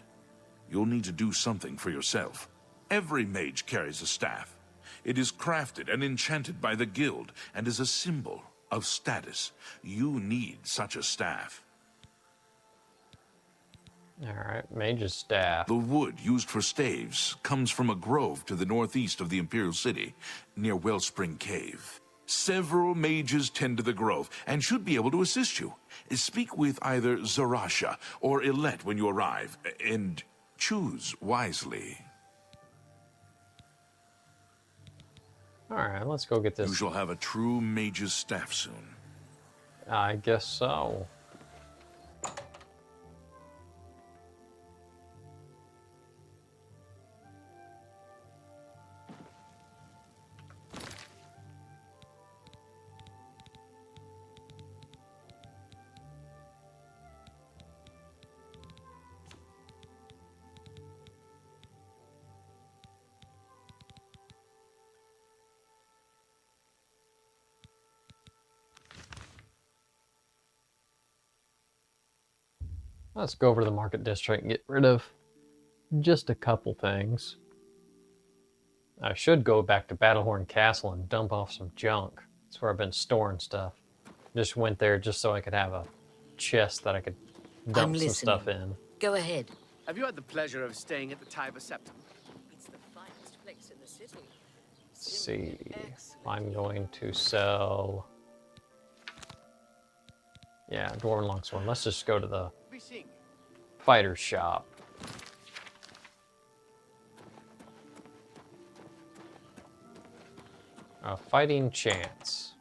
you'll need to do something for yourself. Every mage carries a staff. It is crafted and enchanted by the Guild and is a symbol of status. You need such a staff. Alright, mage's staff. The wood used for staves comes from a grove to the northeast of the Imperial City, near Wellspring Cave. Several mages tend to the grove and should be able to assist you. Speak with either Zarasha or Ilette when you arrive, and choose wisely. Alright, let's go get this. You shall have a true mage's staff soon. I guess so. Let's go over to the market district and get rid of just a couple things. I should go back to Battlehorn Castle and dump off some junk. That's where I've been storing stuff. Just went there just so I could have a chest that I could dump some stuff in. Go ahead. Have you had the pleasure of staying at the Tiber Septum? It's the finest place in the city. Let's see. I'm going to sell... Yeah, Dwarven Longsword. Let's just go to the fighter's shop. A fighting chance.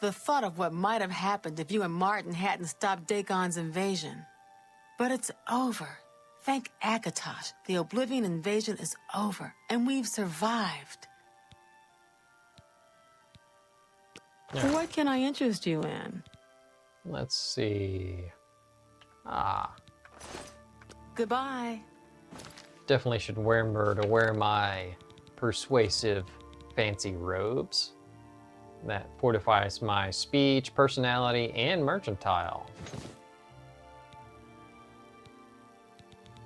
The thought of what might have happened if you and Martin hadn't stopped Dagon's invasion. But it's over. Thank Akatosh, the Oblivion invasion is over, and we've survived. Yeah. What can I interest you in? Let's see. Ah. Goodbye. Definitely should remember to wear my persuasive fancy robes. That fortifies my speech, personality, and mercantile.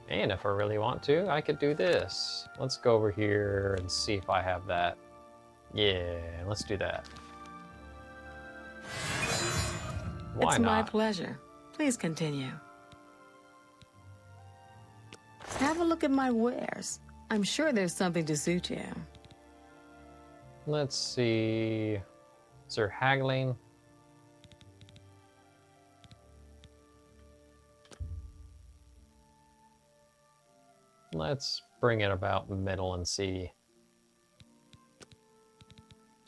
And if I really want to, I could do this. Let's go over here and see if I have that. Yeah, let's do that. Why It's not? my pleasure. Please continue. Have a look at my wares. I'm sure there's something to suit you. Let's see. Is there haggling? Let's bring it about middle and see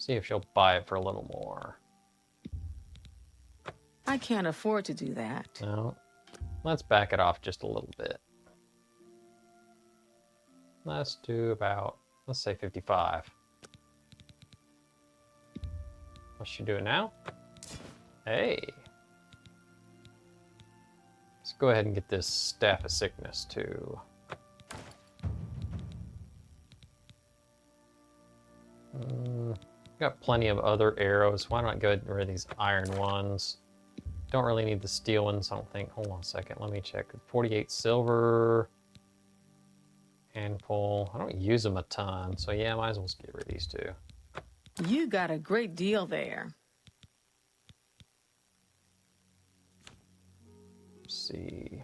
if she'll buy it for a little more. I can't afford to do that. No. Let's back it off just a little bit. Let's do about, let's say 55. Let's she do it now? Hey. Let's go ahead and get this Staff of Sickness too. Got plenty of other arrows. Why don't I go ahead and get rid of these iron ones? Don't really need the steel ones, I don't think. Hold on a second, let me check. 48 silver. Handful. I don't use them a ton, so yeah, might as well just get rid of these two. You got a great deal there. Let's see.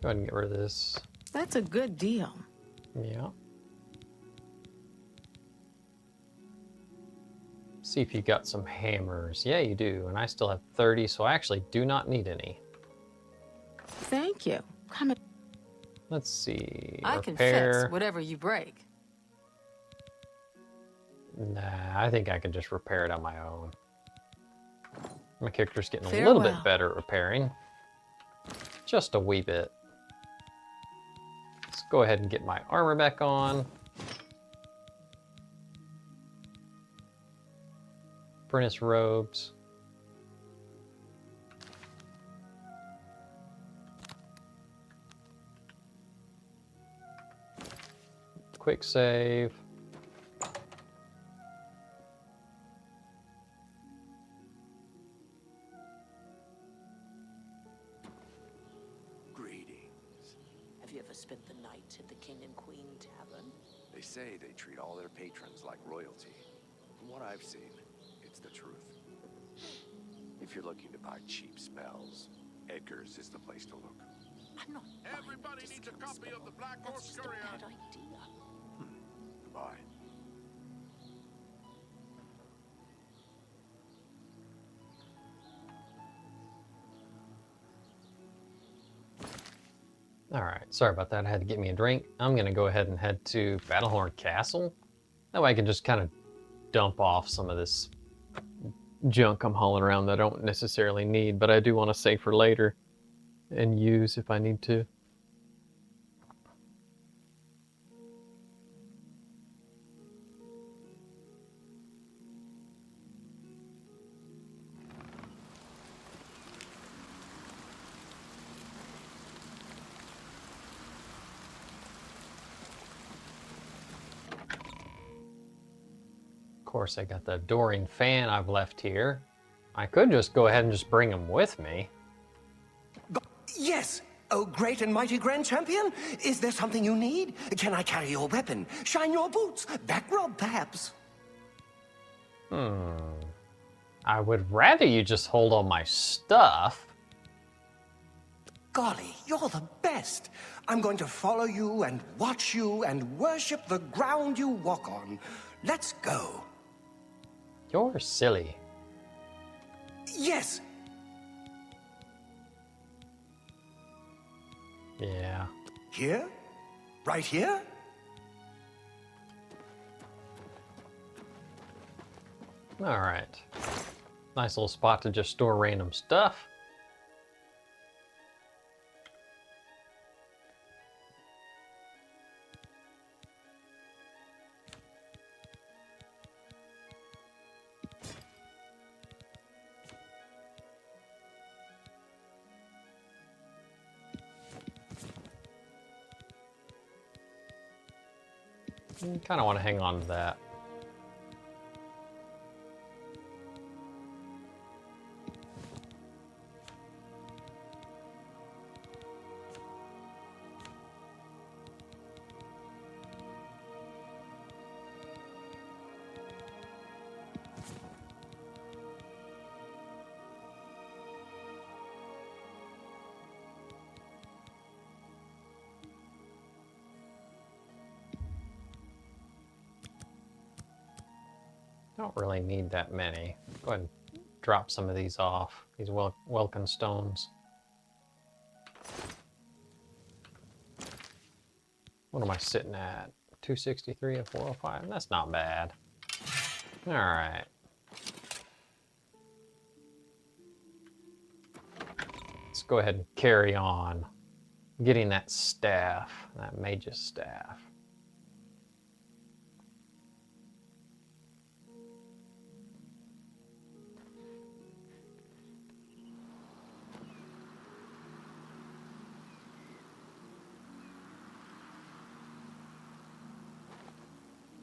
Go ahead and get rid of this. That's a good deal. Yeah. See if you got some hammers. Yeah, you do. And I still have 30, so I actually do not need any. Thank you. Let's see. I can Repair. fix whatever you break. Nah, I think I can just repair it on my own. My character's getting a little bit better at repairing. Just a wee bit. Let's go ahead and get my armor back on. Apprentice robes. Quick save. Greetings. Have you ever spent the night at the King and Queen Tavern? They say they treat all their patrons like royalty. From what I've seen, it's the truth. If you're looking to buy cheap spells, Edgar's is the place to look. I'm not. Everybody needs a copy of the Black Horse Courier. Bad idea. Goodbye. All right, sorry about that. I had to get me a drink. I'm gonna go ahead and head to Battlehorn Castle. That way I can just kind of dump off some of this junk I'm hauling around that I don't necessarily need, but I do want to save for later and use if I need to. Of course, I got the Adoring fan I've left here. I could just go ahead and just bring him with me. Yes! Oh, great and mighty Grand Champion! Is there something you need? Can I carry your weapon? Shine your boots? Back rub, perhaps? I would rather you just hold all my stuff. Golly, you're the best! I'm going to follow you and watch you and worship the ground you walk on. Let's go. You're silly. Yes! Yeah. Here? Right here? All right. Nice little spot to just store random stuff. Kind of want to hang on to that. Don't really need that many. Go ahead and drop some of these off, these Welkin stones. What am I sitting at? 263 and 405? That's not bad. All right. Let's go ahead and carry on getting that staff, that mage's staff.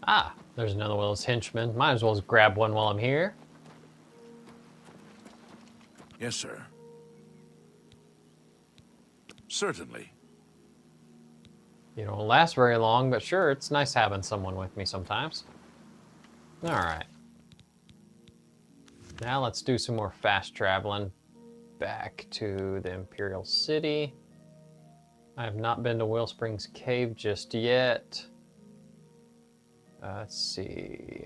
Ah, there's another one of those henchmen. Might as well just grab one while I'm here. Yes, sir. Certainly. You don't last very long, but sure, it's nice having someone with me sometimes. All right. Now let's do some more fast traveling back to the Imperial City. I have not been to Will Springs Cave just yet. Let's see.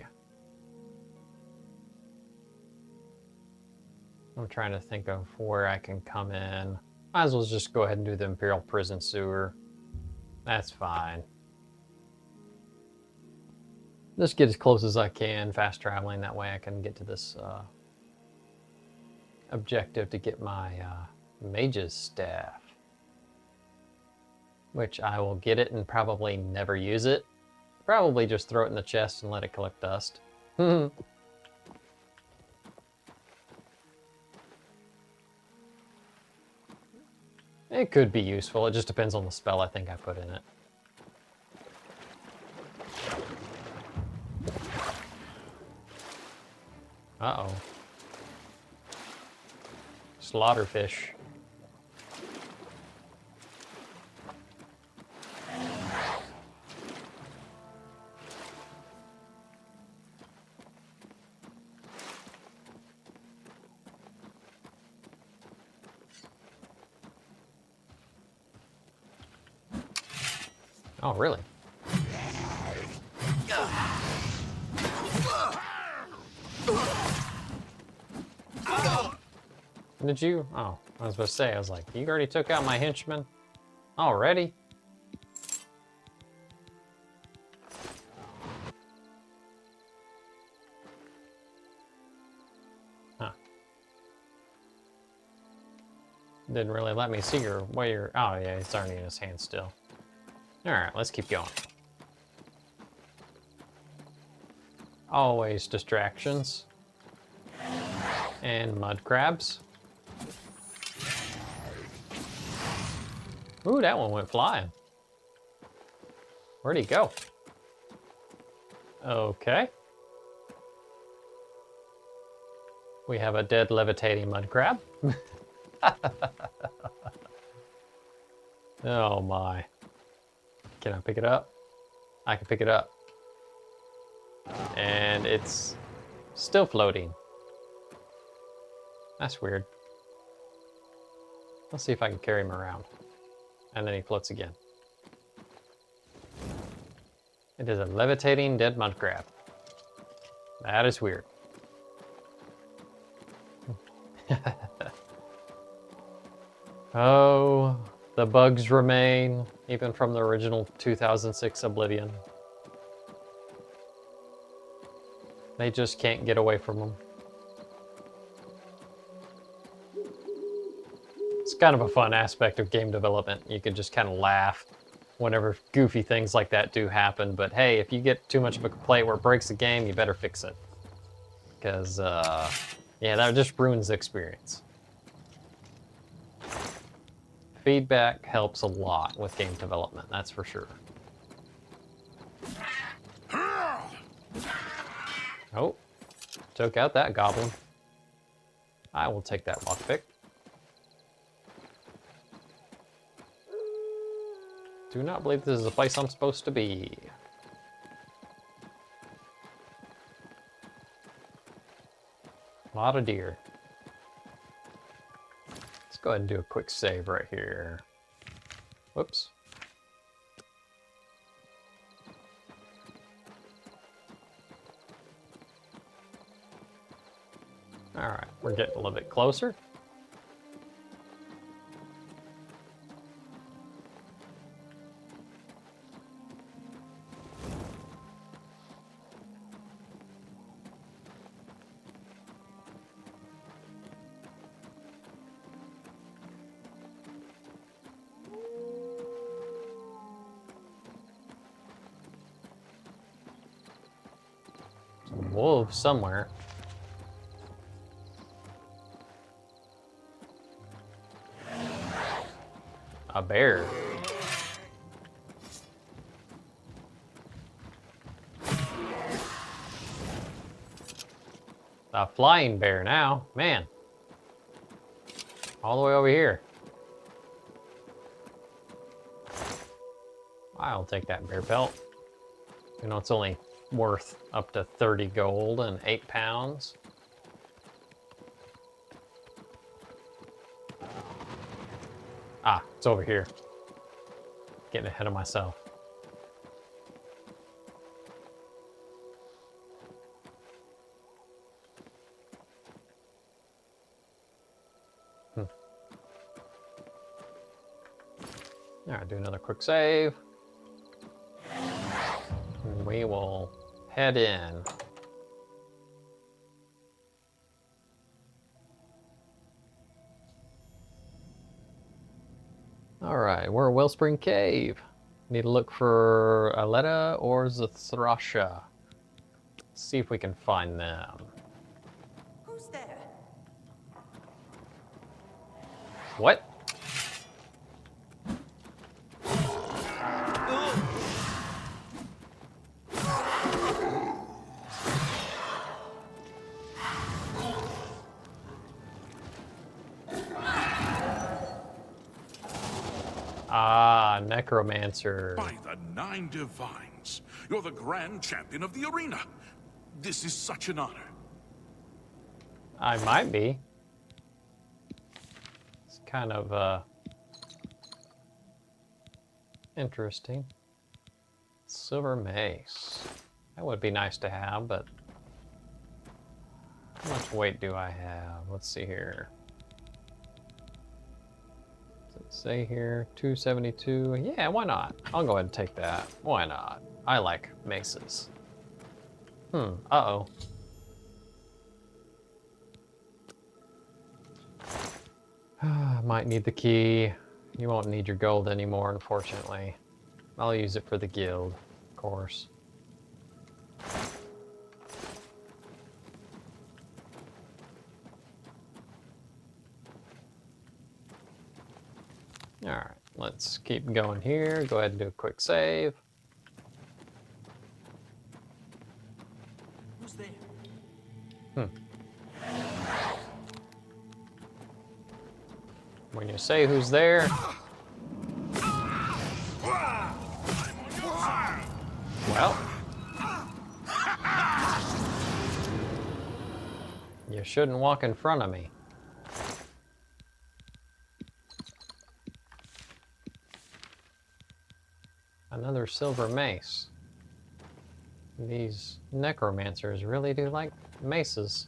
I'm trying to think of where I can come in. Might as well just go ahead and do the Imperial Prison Sewer. That's fine. Just get as close as I can, fast traveling. That way I can get to this objective to get my mage's staff. Which I will get it and probably never use it. Probably just throw it in the chest and let it collect dust. It could be useful. It just depends on the spell I think I put in it. Uh-oh. Slaughterfish. Oh, really? Did you? Oh, I was about to say, I was like, you already took out my henchman? Already? Huh. Didn't really let me see where you're... Oh, yeah, he's already in his hand still. Alright, let's keep going. Always distractions. And mud crabs. Ooh, that one went flying. Where'd he go? Okay. We have a dead levitating mud crab. Oh my. Can I pick it up? I can pick it up. And it's still floating. That's weird. Let's see if I can carry him around. And then he floats again. It is a levitating dead mud crab. That is weird. Oh, the bugs remain, even from the original 2006 Oblivion. They just can't get away from them. It's kind of a fun aspect of game development. You can just kind of laugh whenever goofy things like that do happen. But hey, if you get too much of a complaint where it breaks the game, you better fix it. Because, yeah, that just ruins the experience. Feedback helps a lot with game development, that's for sure. Oh, took out that goblin. I will take that lockpick. Do not believe this is the place I'm supposed to be. A lot of deer. Let's go ahead and do a quick save right here. Whoops. All right, we're getting a little bit closer. Some wolves somewhere. A bear. A flying bear now. Man. All the way over here. I'll take that bear pelt. You know, it's only worth up to 30 gold and 8 pounds. Ah, it's over here. Getting ahead of myself. Alright, do another quick save. And we will head in. Alright, we're at Wellspring Cave. Need to look for Aletta or Zathrasha. See if we can find them. Who's there? What? Ah, Necromancer. By the Nine Divines, you're the grand champion of the arena. This is such an honor. I might be. It's kind of, interesting. Silver Mace. That would be nice to have, but how much weight do I have? Let's see here. Does it say here 272? Yeah, why not? I'll go ahead and take that. Why not? I like maces. Uh-oh. Might need the key. You won't need your gold anymore, unfortunately. I'll use it for the guild, of course. Alright, let's keep going here. Go ahead and do a quick save. Who's there? When you say who's there... Well... You shouldn't walk in front of me. Another silver mace. These necromancers really do like maces.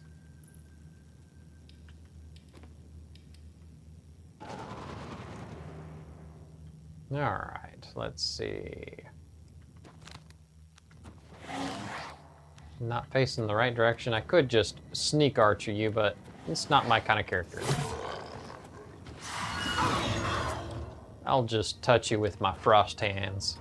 Alright, let's see. Not facing the right direction. I could just sneak archer you, but it's not my kind of character. I'll just touch you with my frost hands.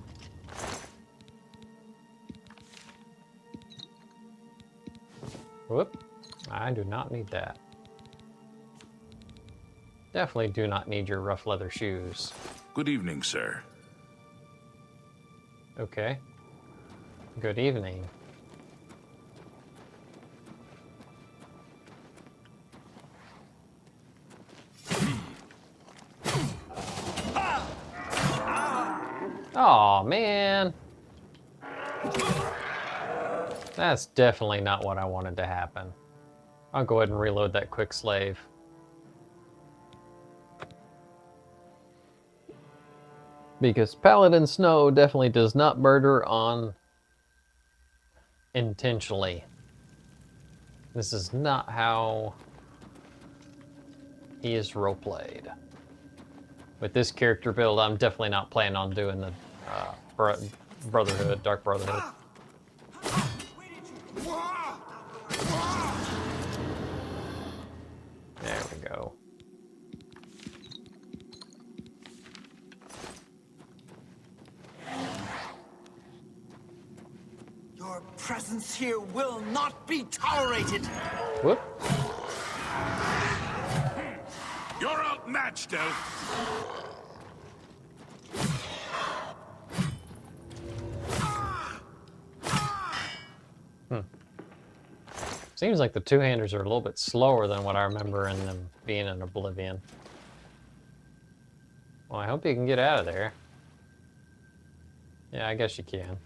Whoop. I do not need that. Definitely do not need your rough leather shoes. Good evening, sir. Okay. Good evening. Aw, man. That's definitely not what I wanted to happen. I'll go ahead and reload that quick slave. Because Paladin Snow definitely does not murder on intentionally. This is not how he is roleplayed. With this character build, I'm definitely not planning on doing the Brotherhood, Dark Brotherhood. There we go. Your presence here will not be tolerated. Whoop. You're outmatched, Elf. Seems like the two-handers are a little bit slower than what I remember in them being in Oblivion. Well, I hope you can get out of there. Yeah, I guess you can.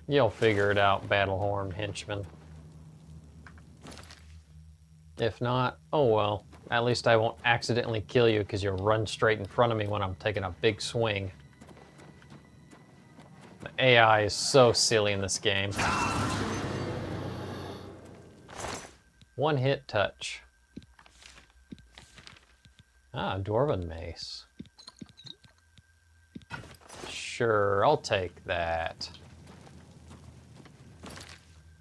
You'll figure it out, Battlehorn henchman. If not, oh well. At least I won't accidentally kill you because you'll run straight in front of me when I'm taking a big swing. The AI is so silly in this game. One hit touch. Ah, Dwarven Mace. Sure, I'll take that.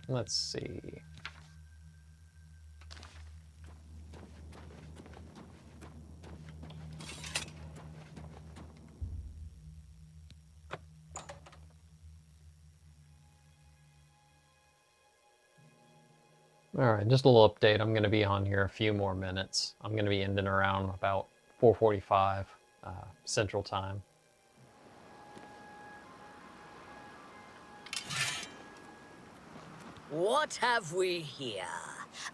Let's see. All right, just a little update. I'm going to be on here a few more minutes. I'm going to be ending around about 4:45 Central Time. What have we here?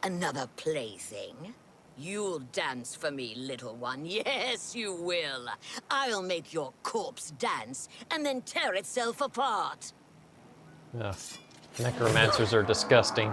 Another plaything? You'll dance for me, little one. Yes, you will. I'll make your corpse dance and then tear itself apart. Ugh. Necromancers are disgusting.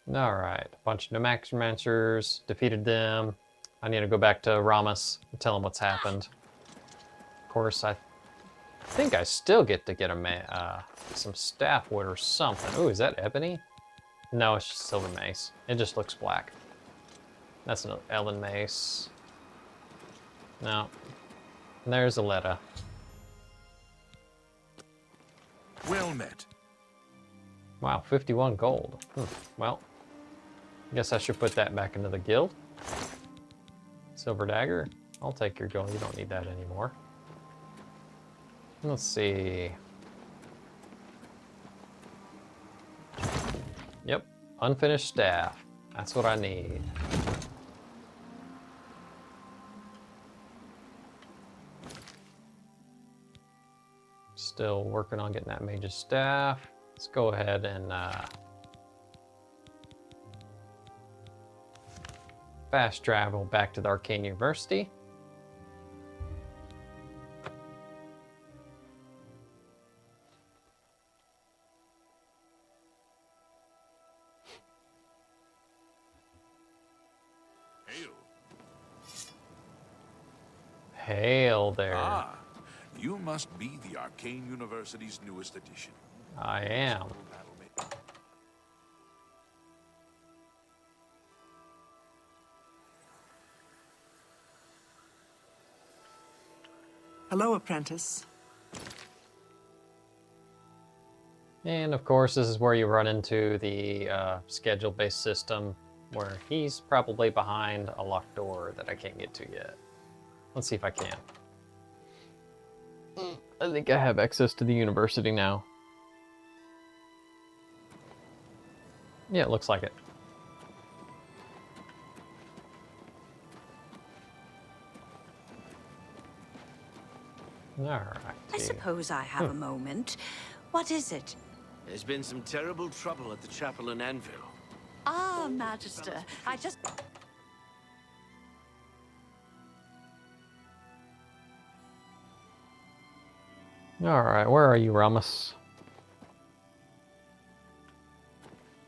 Alright, a bunch of Necromancers, defeated them. I need to go back to Ramus and tell him what's happened. Of course, I think I still get to get some staff wood or something. Ooh, is that ebony? No, it's just silver mace. It just looks black. That's an Ellen mace. No. And there's Aletta. Well met. Wow, 51 gold. Well, I guess I should put that back into the guild. Silver dagger. I'll take your gold. You don't need that anymore. Let's see. Yep, unfinished staff. That's what I need. Still working on getting that mage's staff. Let's go ahead and fast travel back to the Arcane University. Hail there. Ah, you must be the Arcane University's newest addition. I am. Hello, apprentice. And of course, this is where you run into the schedule-based system where he's probably behind a locked door that I can't get to yet. Let's see if I can. I think I have access to the university now. Yeah, it looks like it. Alright. I suppose I have a moment. What is it? There's been some terrible trouble at the chapel in Anvil. Ah, Magister, I just... Alright, where are you, Ramus?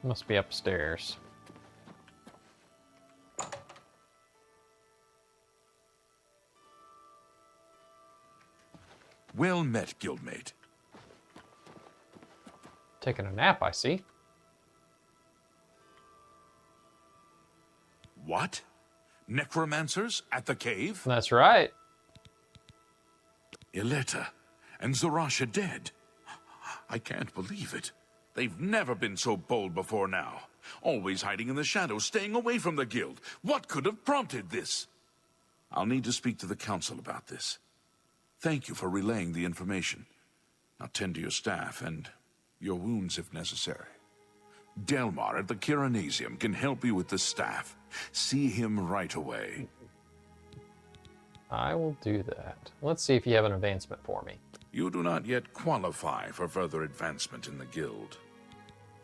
Must be upstairs. Well met, guildmate. Taking a nap, I see. What? Necromancers at the cave? That's right. Aletta and Zarasha dead. I can't believe it. They've never been so bold before now. Always hiding in the shadows, staying away from the guild. What could have prompted this? I'll need to speak to the council about this. Thank you for relaying the information. Now tend to your staff and your wounds if necessary. Delmar at the Kiranasium can help you with the staff. See him right away. I will do that. Let's see if you have an advancement for me. You do not yet qualify for further advancement in the guild.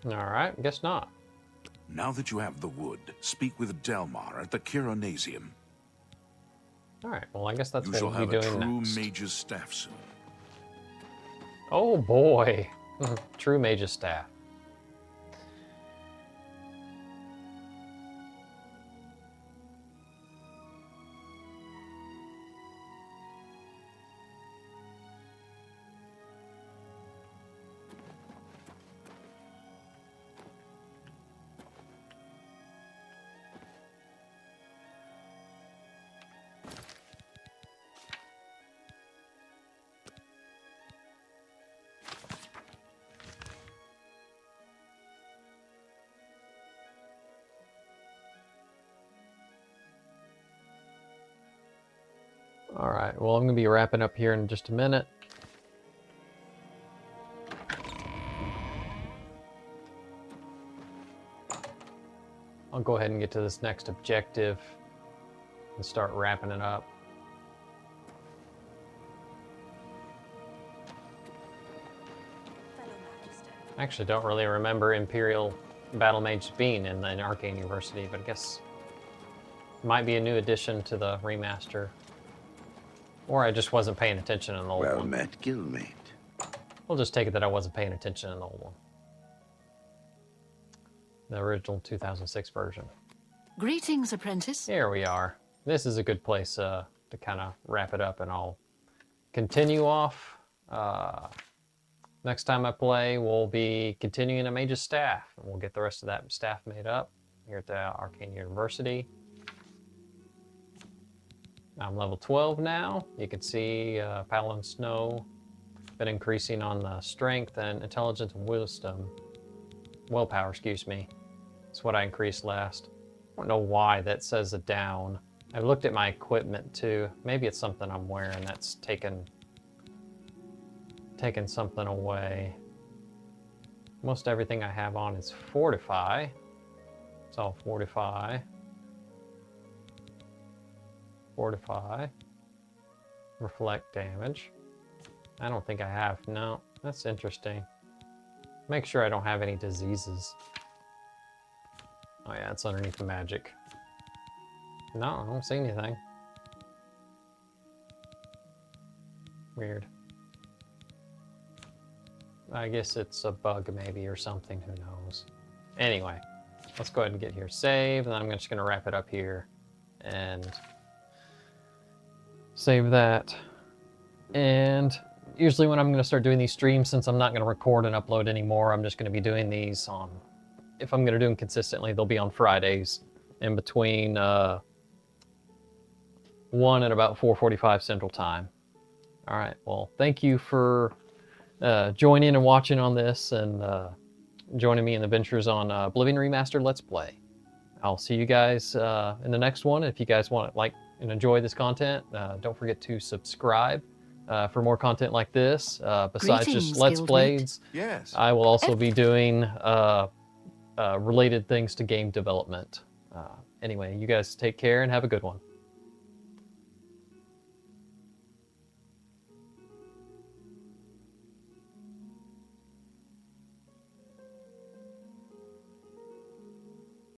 Alright, guess not. Now that you have the wood, speak with Delmar at the Chironasium. Alright, well, I guess that's You what shall we'll have be a doing true next. mage's staff soon. Oh boy. True mage's staff. Alright, well, I'm going to be wrapping up here in just a minute. I'll go ahead and get to this next objective and start wrapping it up. I actually don't really remember Imperial Battle Mage being in an Arcane University, but I guess it might be a new addition to the remaster. Or I just wasn't paying attention in the old Well one. met, guildmate. We'll just take it that I wasn't paying attention in the old one. The original 2006 version. Greetings, apprentice. Here we are. This is a good place to kind of wrap it up, and I'll continue off. Next time I play, we'll be continuing a Mage's Staff, and we'll get the rest of that staff made up here at the Arcane University. I'm level 12 now. You can see Paladin Snow been increasing on the strength and intelligence and wisdom. Willpower, excuse me. That's what I increased last. I don't know why that says a down. I've looked at my equipment too. Maybe it's something I'm wearing that's taken something away. Most everything I have on is Fortify. It's all Fortify. Fortify. Reflect damage. I don't think I have. No, that's interesting. Make sure I don't have any diseases. Oh yeah, it's underneath the magic. No, I don't see anything. Weird. I guess it's a bug maybe or something, who knows. Anyway, let's go ahead and get here save, and then I'm just gonna wrap it up here and save that. And usually when I'm going to start doing these streams, since I'm not going to record and upload anymore, I'm just going to be doing these on, if I'm going to do them consistently, they'll be on Fridays in between 1 and about 4:45 Central Time. All right, well, thank you for joining and watching on this, and joining me in the ventures on Oblivion Remastered Let's Play. I'll see you guys in the next one. If you guys want to like and enjoy this content, don't forget to subscribe for more content like this. Besides just Let's Plays, Yes. I will also be doing related things to game development. Anyway, you guys take care and have a good one.